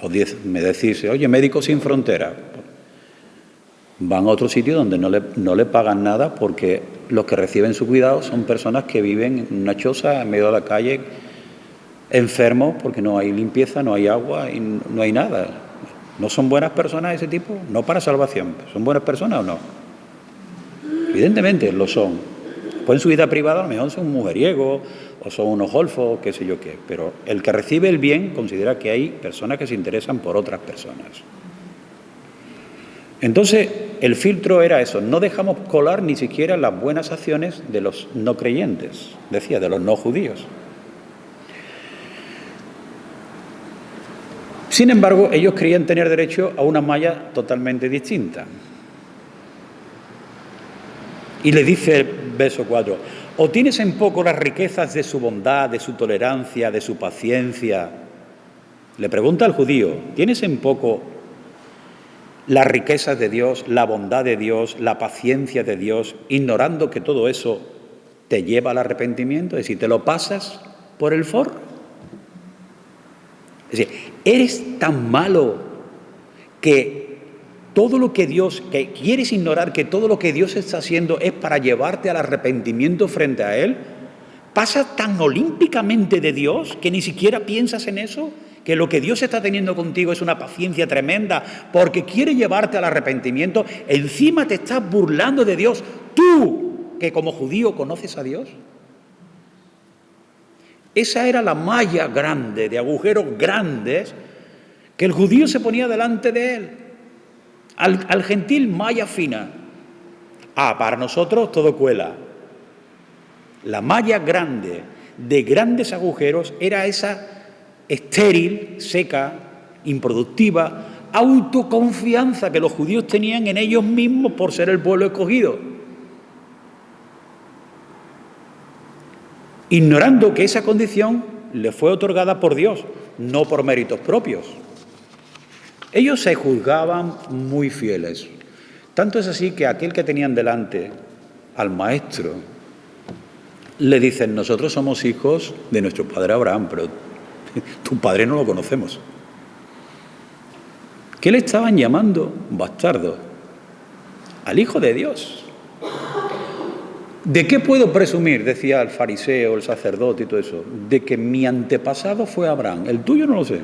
O me decís, oye, Médicos Sin Fronteras, van a otro sitio donde no le pagan nada porque los que reciben su cuidado son personas que viven en una choza en medio de la calle, enfermos porque no hay limpieza, no hay agua y no hay nada. ¿No son buenas personas ese tipo? No para salvación. ¿Son buenas personas o no? Evidentemente lo son. Pues en su vida privada a lo mejor son mujeriegos o son unos golfos, qué sé yo qué. Pero el que recibe el bien considera que hay personas que se interesan por otras personas. Entonces, el filtro era eso. No dejamos colar ni siquiera las buenas acciones de los no creyentes, decía, de los no judíos. Sin embargo, ellos creían tener derecho a una malla totalmente distinta. Y le dice el verso 4, ¿o tienes en poco las riquezas de su bondad, de su tolerancia, de su paciencia? Le pregunta al judío, ¿tienes en poco las riquezas de Dios, la bondad de Dios, la paciencia de Dios, ignorando que todo eso te lleva al arrepentimiento? Es decir, ¿te lo pasas por el forro? Es decir, eres tan malo que todo lo que Dios, que quieres ignorar que todo lo que Dios está haciendo es para llevarte al arrepentimiento frente a Él. ¿Pasas tan olímpicamente de Dios que ni siquiera piensas en eso? Que lo que Dios está teniendo contigo es una paciencia tremenda porque quiere llevarte al arrepentimiento. Encima te estás burlando de Dios. Tú, que como judío conoces a Dios. Esa era la malla grande, de agujeros grandes, que el judío se ponía delante de él. Al gentil, malla fina. Para nosotros todo cuela. La malla grande, de grandes agujeros, era esa estéril, seca, improductiva, autoconfianza que los judíos tenían en ellos mismos por ser el pueblo escogido. Ignorando que esa condición le fue otorgada por Dios, no por méritos propios. Ellos se juzgaban muy fieles. Tanto es así que aquel que tenían delante, al maestro, le dicen, nosotros somos hijos de nuestro padre Abraham, pero tu padre no lo conocemos. ¿Qué le estaban llamando? Bastardo. Al Hijo de Dios. ¿De qué puedo presumir? Decía el fariseo, el sacerdote y todo eso. De que mi antepasado fue Abraham. El tuyo no lo sé.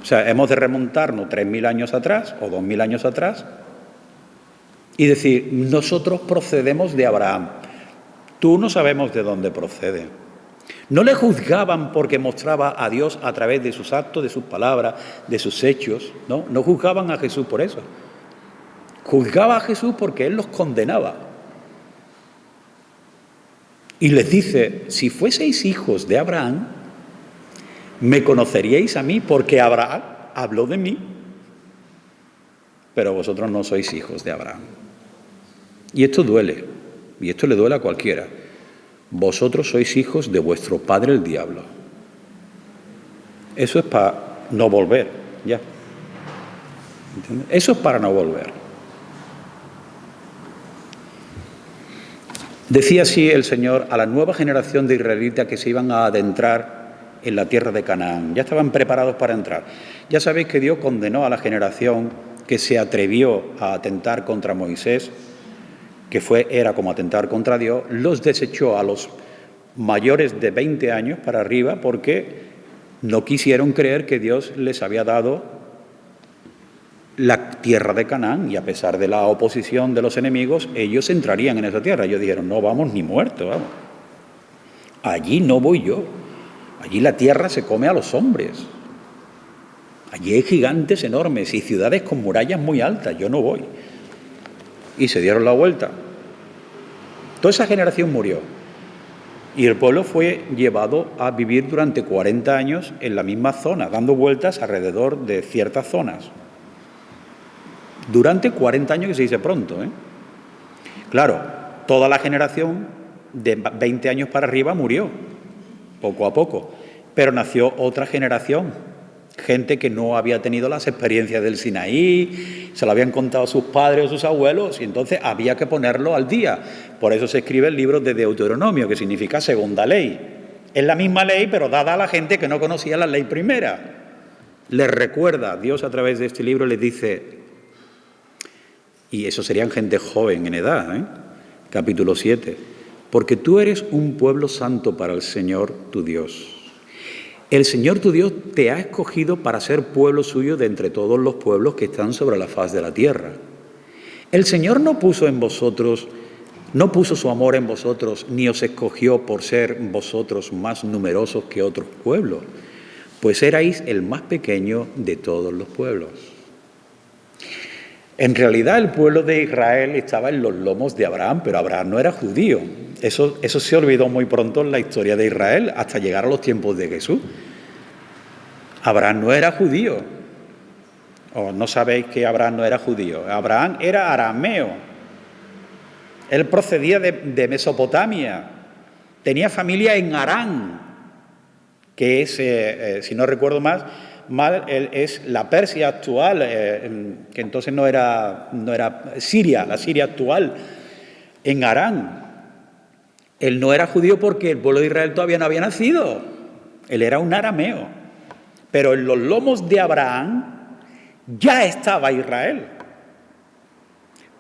O sea, hemos de remontarnos 3.000 años atrás o 2.000 años atrás y decir, nosotros procedemos de Abraham. Tú no sabemos de dónde procede. No le juzgaban porque mostraba a Dios a través de sus actos, de sus palabras, de sus hechos. No juzgaban a Jesús por eso. Juzgaba a Jesús porque Él los condenaba. Y les dice, si fueseis hijos de Abraham, me conoceríais a mí porque Abraham habló de mí, pero vosotros no sois hijos de Abraham. Y esto duele, y esto le duele a cualquiera. Vosotros sois hijos de vuestro padre el diablo. Eso es para no volver, ya. ¿Entiendes? Eso es para no volver. Decía así el Señor a la nueva generación de israelitas que se iban a adentrar en la tierra de Canaán. Ya estaban preparados para entrar. Ya sabéis que Dios condenó a la generación que se atrevió a atentar contra Moisés, que era como atentar contra Dios, los desechó a los mayores de 20 años para arriba porque no quisieron creer que Dios les había dado la tierra de Canaán, y a pesar de la oposición de los enemigos, ellos entrarían en esa tierra. Ellos dijeron, no vamos ni muertos, vamos. Allí no voy yo. Allí la tierra se come a los hombres. Allí hay gigantes enormes y ciudades con murallas muy altas, yo no voy. Y se dieron la vuelta. Toda esa generación murió. Y el pueblo fue llevado a vivir durante 40 años en la misma zona, dando vueltas alrededor de ciertas zonas. Durante 40 años, que se dice pronto, ¿eh? Claro, toda la generación de 20 años para arriba murió, poco a poco. Pero nació otra generación, gente que no había tenido las experiencias del Sinaí, se lo habían contado sus padres o sus abuelos, y entonces había que ponerlo al día. Por eso se escribe el libro de Deuteronomio, que significa segunda ley. Es la misma ley, pero dada a la gente que no conocía la ley primera. Les recuerda, Dios a través de este libro les dice, y eso serían gente joven en edad, capítulo 7, porque tú eres un pueblo santo para el Señor tu Dios. El Señor tu Dios te ha escogido para ser pueblo suyo de entre todos los pueblos que están sobre la faz de la tierra. El Señor no puso su amor en vosotros, ni os escogió por ser vosotros más numerosos que otros pueblos, pues erais el más pequeño de todos los pueblos. En realidad el pueblo de Israel estaba en los lomos de Abraham, pero Abraham no era judío. Eso se olvidó muy pronto en la historia de Israel, hasta llegar a los tiempos de Jesús. Abraham no era judío. ¿O no sabéis que Abraham no era judío? Abraham era arameo. Él procedía de Mesopotamia. Tenía familia en Harán, que es, si no recuerdo mal, es la Persia actual, que entonces no era Siria, la Siria actual, en Harán. Él no era judío porque el pueblo de Israel todavía no había nacido. Él era un arameo. Pero en los lomos de Abraham ya estaba Israel.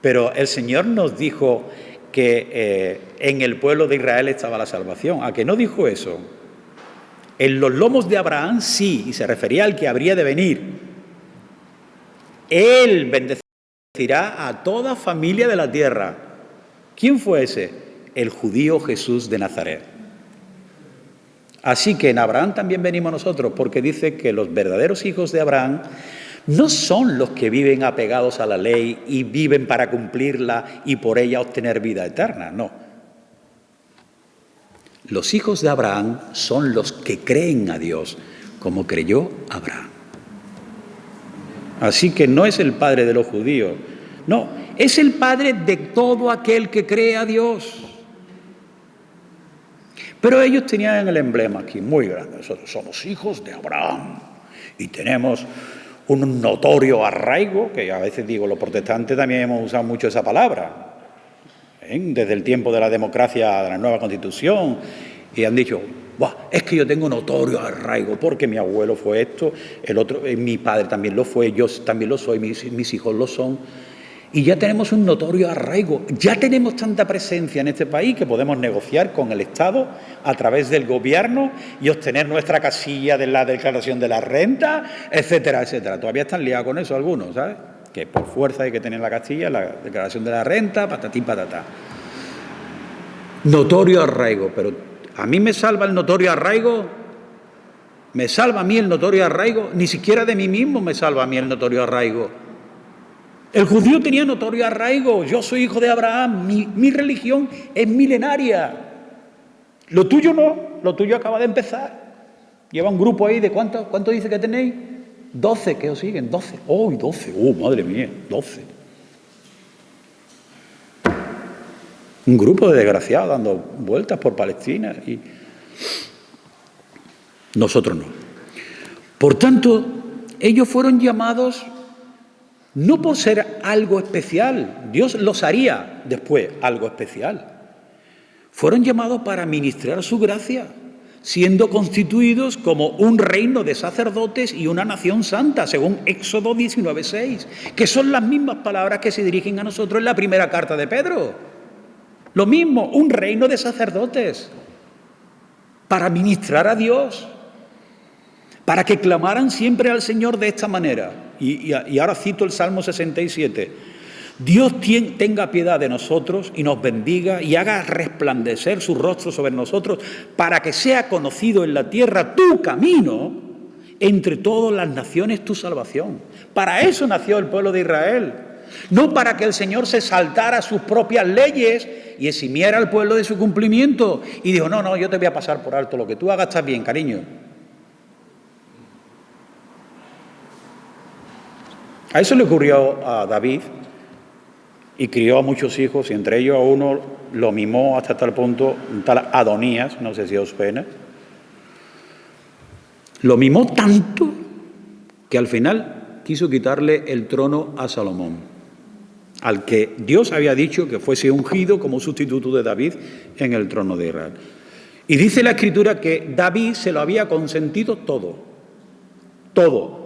Pero el Señor nos dijo que en el pueblo de Israel estaba la salvación. ¿A qué no dijo eso? En los lomos de Abraham sí, y se refería al que habría de venir. Él bendecirá a toda familia de la tierra. ¿Quién fue ese? El judío Jesús de Nazaret. Así que en Abraham también venimos nosotros, porque dice que los verdaderos hijos de Abraham no son los que viven apegados a la ley y viven para cumplirla y por ella obtener vida eterna, no. Los hijos de Abraham son los que creen a Dios, como creyó Abraham. Así que no es el padre de los judíos, no, es el padre de todo aquel que cree a Dios. Pero ellos tenían el emblema aquí muy grande. Nosotros somos hijos de Abraham y tenemos un notorio arraigo, que a veces digo, los protestantes también hemos usado mucho esa palabra, desde el tiempo de la democracia, de la nueva Constitución, y han dicho, es que yo tengo notorio arraigo porque mi abuelo fue esto, el otro, mi padre también lo fue, yo también lo soy, mis hijos lo son. Y ya tenemos un notorio arraigo, ya tenemos tanta presencia en este país que podemos negociar con el Estado a través del gobierno y obtener nuestra casilla de la declaración de la renta, etcétera, etcétera. Todavía están liados con eso algunos, ¿sabes? Que por fuerza hay que tener la casilla, la declaración de la renta, patatín, patatá. Notorio arraigo, pero ¿a mí me salva el notorio arraigo? ¿Me salva a mí el notorio arraigo? Ni siquiera de mí mismo me salva a mí el notorio arraigo. El judío tenía notorio arraigo. Yo soy hijo de Abraham. Mi religión es milenaria. Lo tuyo no. Lo tuyo acaba de empezar. Lleva un grupo ahí de ¿cuánto dice que tenéis? 12 que os siguen. 12. ¡Oh, 12! ¡Oh, madre mía! 12. Un grupo de desgraciados dando vueltas por Palestina. Y nosotros no. Por tanto, ellos fueron llamados no por ser algo especial, Dios los haría después algo especial. Fueron llamados para ministrar su gracia, siendo constituidos como un reino de sacerdotes y una nación santa, según Éxodo 19:6, que son las mismas palabras que se dirigen a nosotros en la primera carta de Pedro. Lo mismo, un reino de sacerdotes, para ministrar a Dios, para que clamaran siempre al Señor de esta manera. Y ahora cito el Salmo 67. Dios tenga piedad de nosotros y nos bendiga y haga resplandecer su rostro sobre nosotros para que sea conocido en la tierra tu camino, entre todas las naciones tu salvación. Para eso nació el pueblo de Israel. no para que el Señor se saltara sus propias leyes y eximiera al pueblo de su cumplimiento. Y dijo, no, yo te voy a pasar por alto, lo que tú hagas está bien, cariño. A eso le ocurrió a David, y crió a muchos hijos, y entre ellos a uno lo mimó hasta tal punto, un tal Adonías, no sé si os suena. Lo mimó tanto que al final quiso quitarle el trono a Salomón, al que Dios había dicho que fuese ungido como sustituto de David en el trono de Israel. Y dice la Escritura que David se lo había consentido todo, todo.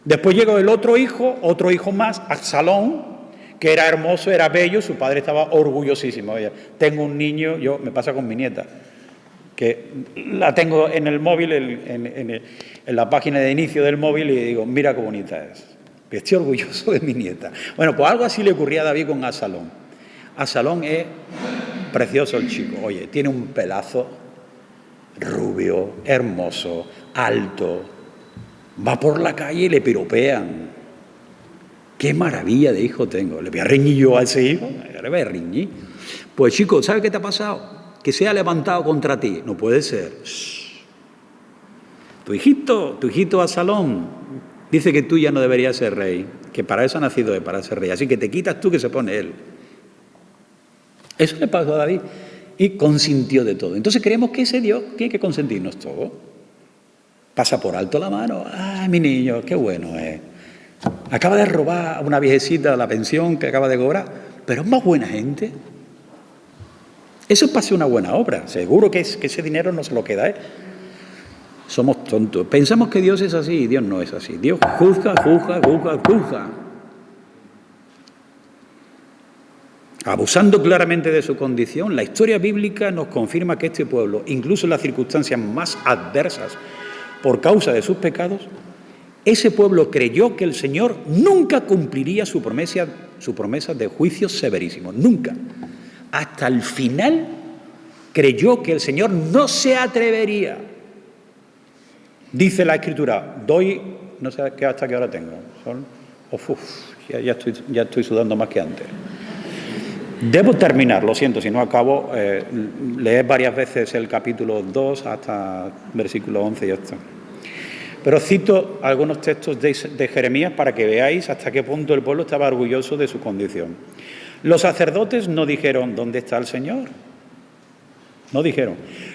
Después llegó el otro hijo más, Absalón, que era hermoso, era bello, su padre estaba orgullosísimo. Oye, tengo un niño, me pasa con mi nieta, que la tengo en el móvil, en la página de inicio del móvil, y digo, mira qué bonita es. Estoy orgulloso de mi nieta. Bueno, pues algo así le ocurría a David con Absalón. Absalón es precioso el chico, oye, tiene un pelazo rubio, hermoso, alto, va por la calle y le piropean. ¡Qué maravilla de hijo tengo! ¿Le voy a reñir yo a ese hijo? ¿Le voy a reñir? Pues chico, ¿sabes qué te ha pasado? Que se ha levantado contra ti. No puede ser. Shh. Tu hijito Absalón, dice que tú ya no deberías ser rey, que para eso ha nacido él, para ser rey. Así que te quitas tú, que se pone él. Eso le pasó a David y consintió de todo. Entonces creemos que ese Dios tiene que consentirnos todo. Pasa por alto la mano. ¡Ay, mi niño, qué bueno es! Acaba de robar a una viejecita la pensión que acaba de cobrar, pero es más buena gente. Eso es para hacer una buena obra. Seguro que ese dinero no se lo queda, ¿eh? Somos tontos. Pensamos que Dios es así y Dios no es así. Dios juzga. Abusando claramente de su condición, la historia bíblica nos confirma que este pueblo, incluso en las circunstancias más adversas por causa de sus pecados, ese pueblo creyó que el Señor nunca cumpliría su promesa de juicios severísimos, nunca. Hasta el final creyó que el Señor no se atrevería. Dice la Escritura, no sé hasta qué hora tengo, ya estoy sudando más que antes. Debo terminar, lo siento, si no acabo, leer varias veces el capítulo 2 hasta versículo 11 y ya está. Pero cito algunos textos de Jeremías para que veáis hasta qué punto el pueblo estaba orgulloso de su condición. Los sacerdotes no dijeron, ¿dónde está el Señor? No dijeron.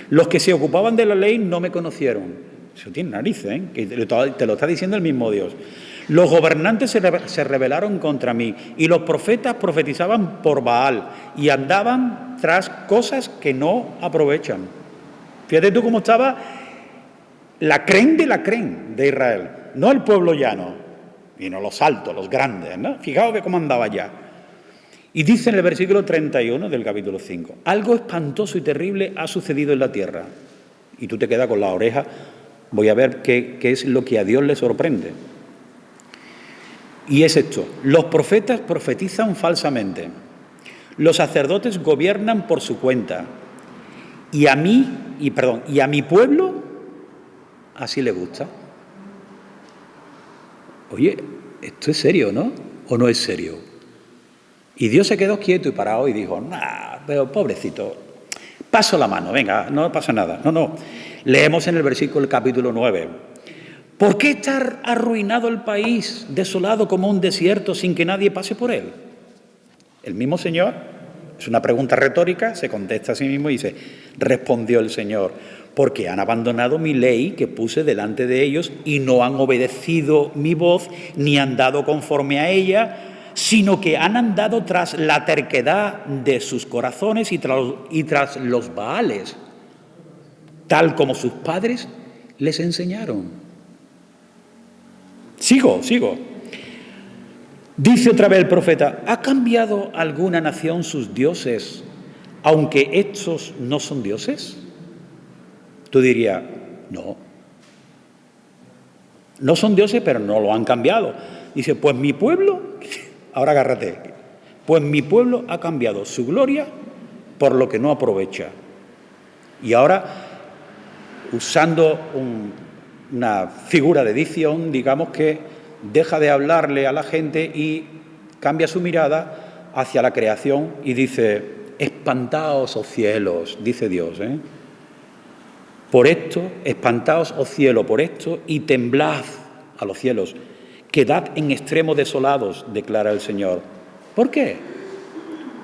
Los que se ocupaban de la ley no me conocieron. Eso tiene narices, ¿eh? Que te lo está diciendo el mismo Dios. Los gobernantes se rebelaron contra mí y los profetas profetizaban por Baal y andaban tras cosas que no aprovechan. Fíjate tú cómo estaba la crén de Israel, no el pueblo llano, sino los altos, los grandes, ¿no? Fijaos que cómo andaba ya. Y dice en el versículo 31 del capítulo 5, algo espantoso y terrible ha sucedido en la tierra. Y tú te quedas con la oreja, voy a ver qué es lo que a Dios le sorprende. Y es esto, los profetas profetizan falsamente, los sacerdotes gobiernan por su cuenta, y a mi pueblo así le gusta. Oye, esto es serio, ¿no? ¿O no es serio? Y Dios se quedó quieto y parado y dijo, pero pobrecito, paso la mano, venga, no pasa nada. No. Leemos en el versículo capítulo 9. ¿Por qué está arruinado el país, desolado como un desierto, sin que nadie pase por él? El mismo Señor, es una pregunta retórica, se contesta a sí mismo y dice, respondió el Señor, porque han abandonado mi ley que puse delante de ellos y no han obedecido mi voz ni andado conforme a ella, sino que han andado tras la terquedad de sus corazones y tras los Baales, tal como sus padres les enseñaron. Sigo. Dice otra vez el profeta, ¿ha cambiado alguna nación sus dioses, aunque estos no son dioses? Tú dirías, no son dioses, pero no lo han cambiado. Dice, pues mi pueblo, ahora agárrate, pues mi pueblo ha cambiado su gloria por lo que no aprovecha. Y ahora, usando una figura de dicción, digamos que deja de hablarle a la gente y cambia su mirada hacia la creación y dice: espantaos, oh cielos, dice Dios, por esto, espantaos, oh cielo, por esto, y temblad a los cielos, quedad en extremo desolados, declara el Señor. ¿Por qué?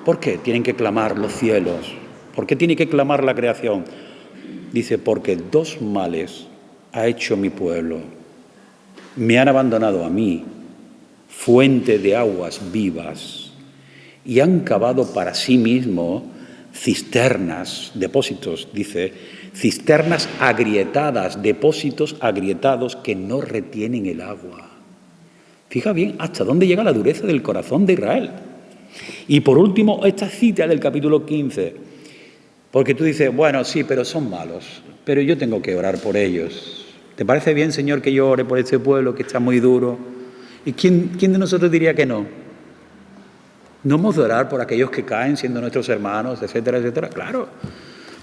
¿Por qué tienen que clamar los cielos? ¿Por qué tiene que clamar la creación? Dice: porque dos males ha hecho mi pueblo. Me han abandonado a mí, fuente de aguas vivas, y han cavado para sí mismo cisternas, depósitos, dice, cisternas agrietadas, depósitos agrietados que no retienen el agua. Fija bien hasta dónde llega la dureza del corazón de Israel. Y por último, esta cita del capítulo 15, porque tú dices: bueno, sí, pero son malos, pero yo tengo que orar por ellos. ¿Te parece bien, Señor, que yo ore por este pueblo que está muy duro? ¿Y quién de nosotros diría que no? ¿No hemos de orar por aquellos que caen siendo nuestros hermanos, etcétera, etcétera? Claro.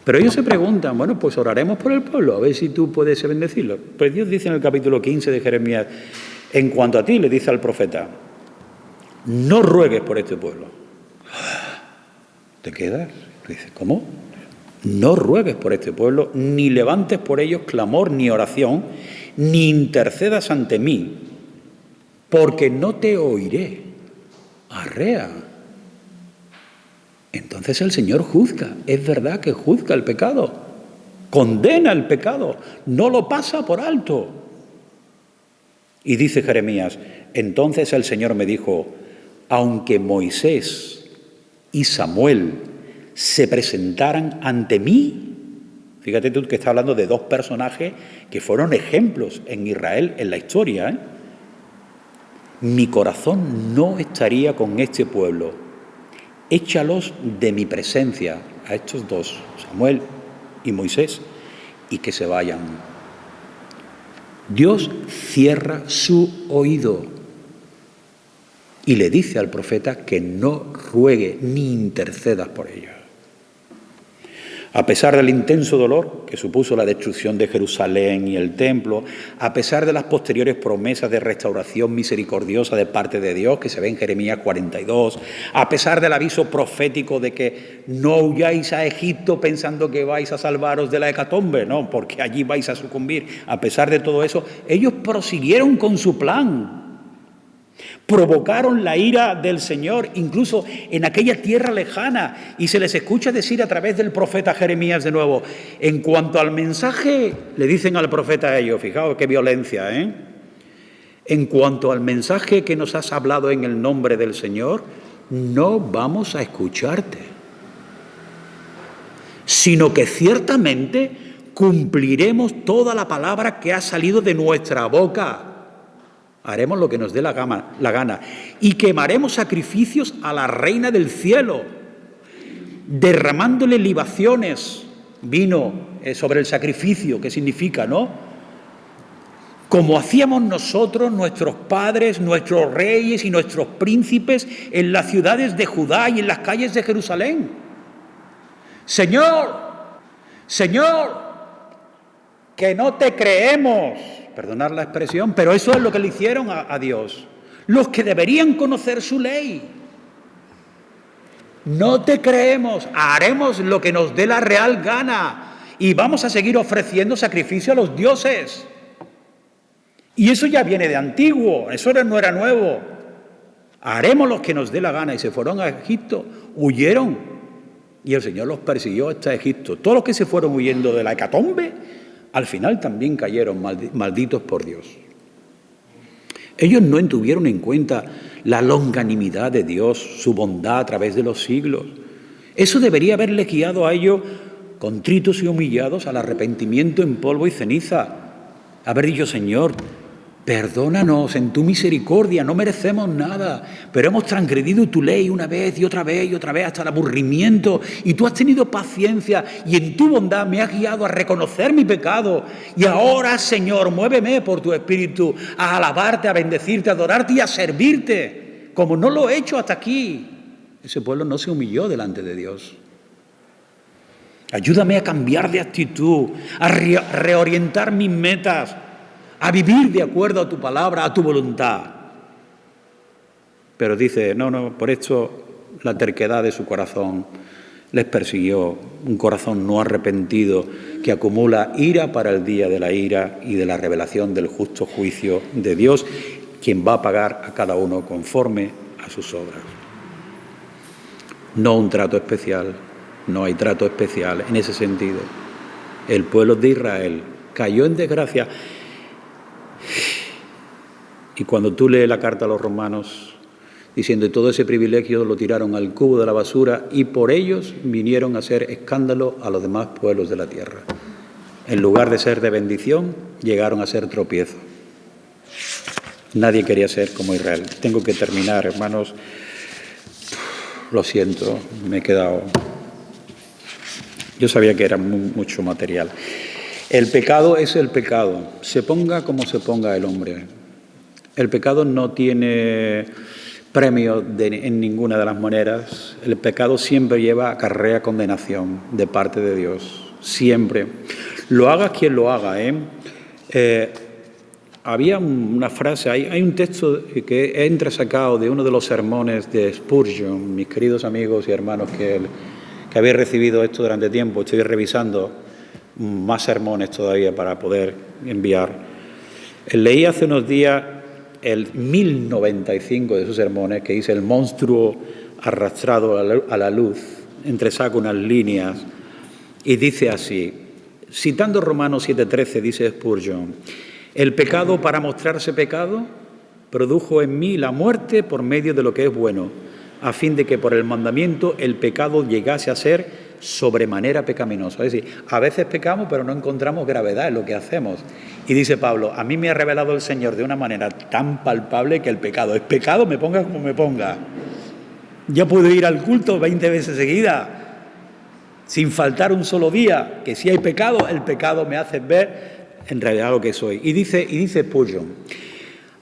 Pero ellos se preguntan: bueno, pues oraremos por el pueblo, a ver si tú puedes bendecirlo. Pues Dios dice en el capítulo 15 de Jeremías: en cuanto a ti, le dice al profeta, no ruegues por este pueblo. ¿Te quedas? Dice: ¿cómo? No ruegues por este pueblo, ni levantes por ellos clamor ni oración, ni intercedas ante mí, porque no te oiré. Arrea. Entonces el Señor juzga, es verdad que juzga el pecado, condena el pecado, no lo pasa por alto. Y dice Jeremías: entonces el Señor me dijo, aunque Moisés y Samuel se presentaran ante mí, fíjate tú que está hablando de dos personajes que fueron ejemplos en Israel en la historia, mi corazón no estaría con este pueblo. Échalos de mi presencia, a estos dos, Samuel y Moisés, y que se vayan. Dios cierra su oído y le dice al profeta que no ruegue ni interceda por ellos. A pesar del intenso dolor que supuso la destrucción de Jerusalén y el templo, a pesar de las posteriores promesas de restauración misericordiosa de parte de Dios que se ve en Jeremías 42, a pesar del aviso profético de que no huyáis a Egipto pensando que vais a salvaros de la hecatombe, no, porque allí vais a sucumbir, a pesar de todo eso, ellos prosiguieron con su plan. Provocaron la ira del Señor, incluso en aquella tierra lejana, y se les escucha decir a través del profeta Jeremías de nuevo, en cuanto al mensaje, le dicen al profeta a ellos, fijaos qué violencia, en cuanto al mensaje que nos has hablado en el nombre del Señor, no vamos a escucharte, sino que ciertamente cumpliremos toda la palabra que ha salido de nuestra boca. Haremos lo que nos dé la gana y quemaremos sacrificios a la reina del cielo, derramándole libaciones, vino sobre el sacrificio, ¿qué significa, no? Como hacíamos nosotros, nuestros padres, nuestros reyes y nuestros príncipes en las ciudades de Judá y en las calles de Jerusalén. Señor, Señor, que no te creemos. Perdonad la expresión, pero eso es lo que le hicieron a Dios. Los que deberían conocer su ley. No te creemos, haremos lo que nos dé la real gana y vamos a seguir ofreciendo sacrificio a los dioses. Y eso ya viene de antiguo, eso no era nuevo. Haremos lo que nos dé la gana. Y se fueron a Egipto, huyeron y el Señor los persiguió hasta Egipto. Todos los que se fueron huyendo de la hecatombe, al final también cayeron malditos por Dios. Ellos no tuvieron en cuenta la longanimidad de Dios, su bondad a través de los siglos. Eso debería haberles guiado a ellos, contritos y humillados, al arrepentimiento en polvo y ceniza. Haber dicho: Señor, perdónanos en tu misericordia, no merecemos nada, pero hemos transgredido tu ley una vez y otra vez hasta el aburrimiento, y tú has tenido paciencia y en tu bondad me has guiado a reconocer mi pecado. Y ahora, Señor, muéveme por tu Espíritu a alabarte, a bendecirte, a adorarte y a servirte, como no lo he hecho hasta aquí. Ese pueblo no se humilló delante de Dios. Ayúdame a cambiar de actitud, a reorientar mis metas, a vivir de acuerdo a tu palabra, a tu voluntad. Pero dice, no, por esto la terquedad de su corazón les persiguió, un corazón no arrepentido que acumula ira para el día de la ira y de la revelación del justo juicio de Dios, quien va a pagar a cada uno conforme a sus obras. No un trato especial, no hay trato especial en ese sentido. El pueblo de Israel cayó en desgracia. Y cuando tú lees la carta a los romanos, diciendo que todo ese privilegio lo tiraron al cubo de la basura y por ellos vinieron a hacer escándalo a los demás pueblos de la tierra. En lugar de ser de bendición, llegaron a ser tropiezo. Nadie quería ser como Israel. Tengo que terminar, hermanos. Lo siento, me he quedado... Yo sabía que era mucho material. El pecado es el pecado, se ponga como se ponga el hombre. El pecado no tiene premio en ninguna de las maneras. El pecado siempre acarrea condenación de parte de Dios, siempre. Lo haga quien lo haga, había una frase, hay un texto que he entresacado de uno de los sermones de Spurgeon, mis queridos amigos y hermanos que habéis recibido esto durante tiempo. Estoy revisando más sermones todavía para poder enviar. Leí hace unos días el 1095 de sus sermones, que dice: el monstruo arrastrado a la luz, entresaca unas líneas y dice así, citando Romanos 7:13, dice Spurgeon: el pecado, para mostrarse pecado, produjo en mí la muerte por medio de lo que es bueno, a fin de que por el mandamiento el pecado llegase a ser sobremanera pecaminoso. Es decir, a veces pecamos pero no encontramos gravedad en lo que hacemos. Y dice Pablo, a mí me ha revelado el Señor de una manera tan palpable que el pecado es pecado, me ponga como me ponga. Yo puedo ir al culto 20 veces seguidas, sin faltar un solo día, que si hay pecado, el pecado me hace ver en realidad lo que soy. Y dice Spurgeon,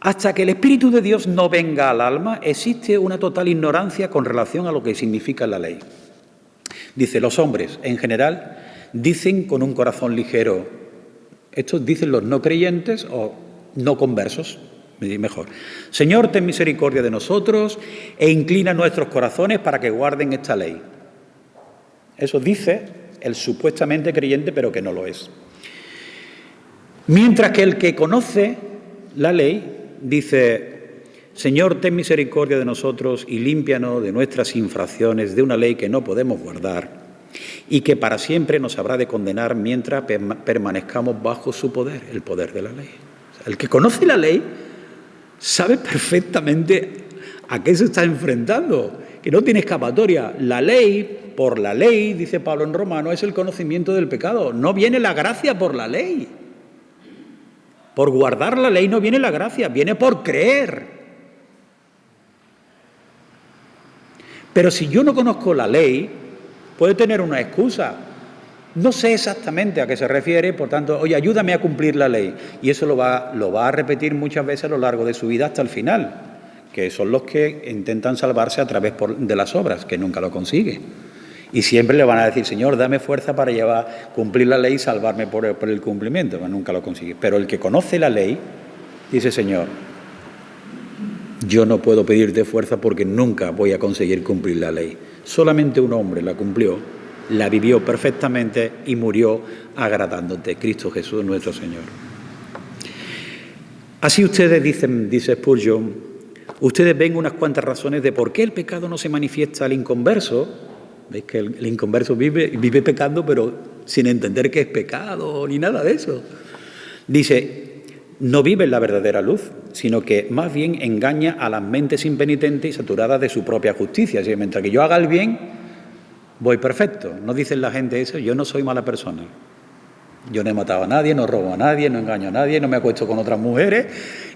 hasta que el Espíritu de Dios no venga al alma, existe una total ignorancia con relación a lo que significa la ley. Dice, los hombres, en general, dicen con un corazón ligero. Estos dicen los no creyentes o no conversos, mejor. Señor, ten misericordia de nosotros e inclina nuestros corazones para que guarden esta ley. Eso dice el supuestamente creyente, pero que no lo es. Mientras que el que conoce la ley dice, Señor, ten misericordia de nosotros y límpianos de nuestras infracciones de una ley que no podemos guardar y que para siempre nos habrá de condenar mientras permanezcamos bajo su poder, el poder de la ley. O sea, el que conoce la ley sabe perfectamente a qué se está enfrentando, que no tiene escapatoria. La ley, por la ley, dice Pablo en Romanos, es el conocimiento del pecado. No viene la gracia por la ley. Por guardar la ley no viene la gracia, viene por creer. Pero si yo no conozco la ley, puedo tener una excusa. No sé exactamente a qué se refiere, por tanto, oye, ayúdame a cumplir la ley. Y eso lo va a repetir muchas veces a lo largo de su vida hasta el final, que son los que intentan salvarse a través de las obras, que nunca lo consigue. Y siempre le van a decir, Señor, dame fuerza para cumplir la ley y salvarme por el cumplimiento. Pero nunca lo consigue. Pero el que conoce la ley, dice, Señor, yo no puedo pedirte fuerza porque nunca voy a conseguir cumplir la ley. Solamente un hombre la cumplió, la vivió perfectamente y murió agradándote, Cristo Jesús nuestro Señor. Así ustedes dicen, dice Spurgeon, ustedes ven unas cuantas razones de por qué el pecado no se manifiesta al inconverso. Veis que el inconverso vive pecando, pero sin entender que es pecado ni nada de eso. Dice, no vive en la verdadera luz, sino que más bien engaña a las mentes impenitentes y saturadas de su propia justicia. Así que mientras que yo haga el bien, voy perfecto. No dicen la gente eso, yo no soy mala persona. Yo no he matado a nadie, no robo a nadie, no engaño a nadie, no me acuesto con otras mujeres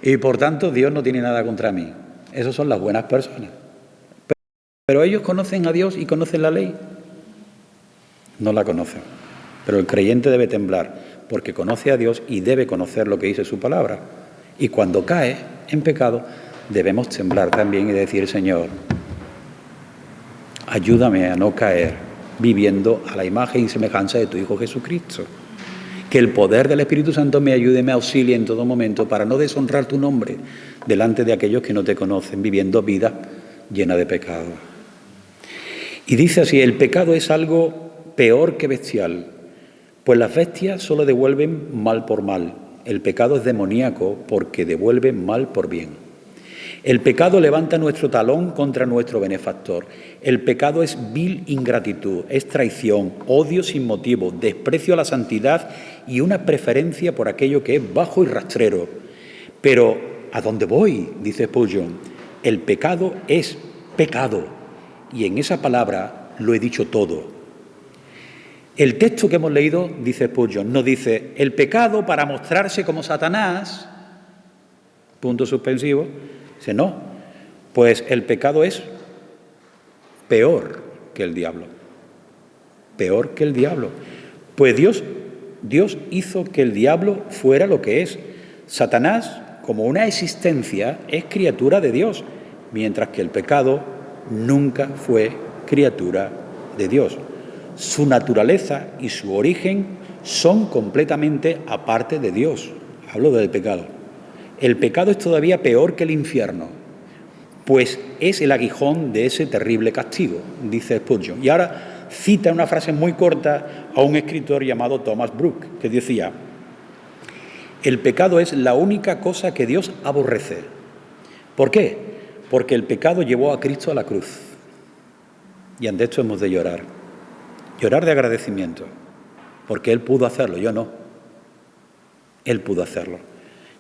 y por tanto Dios no tiene nada contra mí. Esas son las buenas personas. Pero ellos conocen a Dios y conocen la ley. No la conocen. Pero el creyente debe temblar porque conoce a Dios y debe conocer lo que dice su palabra. Y cuando cae en pecado, debemos temblar también y decir, Señor, ayúdame a no caer viviendo a la imagen y semejanza de tu Hijo Jesucristo. Que el poder del Espíritu Santo me ayude, me auxilie en todo momento para no deshonrar tu nombre delante de aquellos que no te conocen, viviendo vidas llena de pecado. Y dice así, el pecado es algo peor que bestial, pues las bestias solo devuelven mal por mal. El pecado es demoníaco porque devuelve mal por bien. El pecado levanta nuestro talón contra nuestro benefactor. El pecado es vil ingratitud, es traición, odio sin motivo, desprecio a la santidad y una preferencia por aquello que es bajo y rastrero. Pero, ¿a dónde voy?, dice Spurgeon. El pecado es pecado. Y en esa palabra lo he dicho todo. El texto que hemos leído, dice Spurgeon, nos dice, el pecado para mostrarse como Satanás, punto suspensivo, dice, no, pues el pecado es peor que el diablo. Peor que el diablo. Pues Dios hizo que el diablo fuera lo que es. Satanás, como una existencia, es criatura de Dios, mientras que el pecado nunca fue criatura de Dios. Su naturaleza y su origen son completamente aparte de Dios. Hablo del pecado. El pecado es todavía peor que el infierno, pues es el aguijón de ese terrible castigo, dice Spurgeon. Y ahora cita una frase muy corta a un escritor llamado Thomas Brooks, que decía, el pecado es la única cosa que Dios aborrece. ¿Por qué? Porque el pecado llevó a Cristo a la cruz. Y ante esto hemos de llorar. Llorar de agradecimiento, porque Él pudo hacerlo, yo no. Él pudo hacerlo.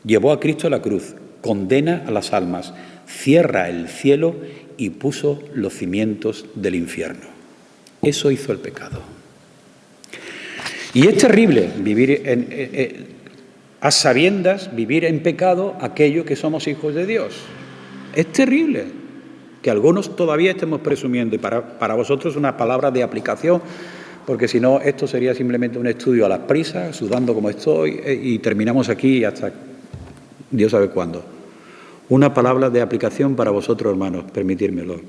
Llevó a Cristo a la cruz, condena a las almas, cierra el cielo y puso los cimientos del infierno. Eso hizo el pecado. Y es terrible vivir a sabiendas, vivir en pecado aquello que somos hijos de Dios. Es terrible que algunos todavía estemos presumiendo, y para vosotros una palabra de aplicación, porque si no, esto sería simplemente un estudio a las prisas, sudando como estoy, y terminamos aquí hasta Dios sabe cuándo. Una palabra de aplicación para vosotros, hermanos, permitírmelo.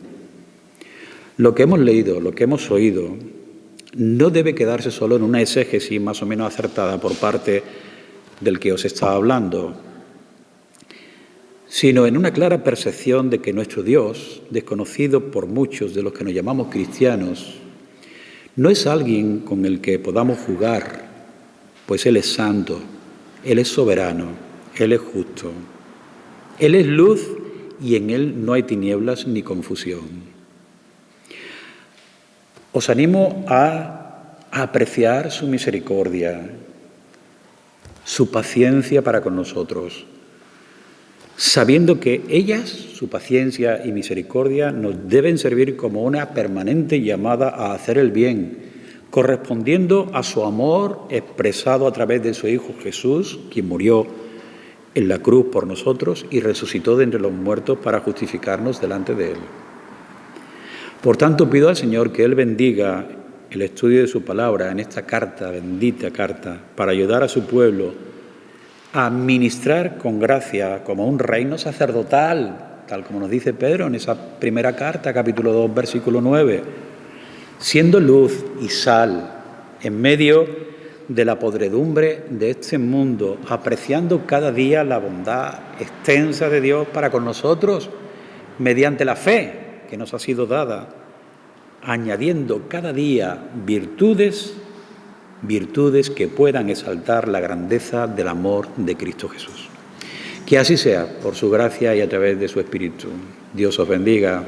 Lo que hemos leído, lo que hemos oído, no debe quedarse solo en una exégesis más o menos acertada por parte del que os estaba hablando, sino en una clara percepción de que nuestro Dios, desconocido por muchos de los que nos llamamos cristianos, no es alguien con el que podamos jugar, pues Él es santo, Él es soberano, Él es justo, Él es luz y en Él no hay tinieblas ni confusión. Os animo a apreciar su misericordia, su paciencia para con nosotros, sabiendo que ellas, su paciencia y misericordia, nos deben servir como una permanente llamada a hacer el bien, correspondiendo a su amor expresado a través de su Hijo Jesús, quien murió en la cruz por nosotros y resucitó de entre los muertos para justificarnos delante de Él. Por tanto, pido al Señor que Él bendiga el estudio de su palabra en esta carta, bendita carta, para ayudar a su pueblo a ministrar con gracia como un reino sacerdotal, tal como nos dice Pedro en esa primera carta, capítulo 2, versículo 9, siendo luz y sal en medio de la podredumbre de este mundo, apreciando cada día la bondad extensa de Dios para con nosotros, mediante la fe que nos ha sido dada, añadiendo cada día virtudes que puedan exaltar la grandeza del amor de Cristo Jesús. Que así sea, por su gracia y a través de su Espíritu. Dios os bendiga.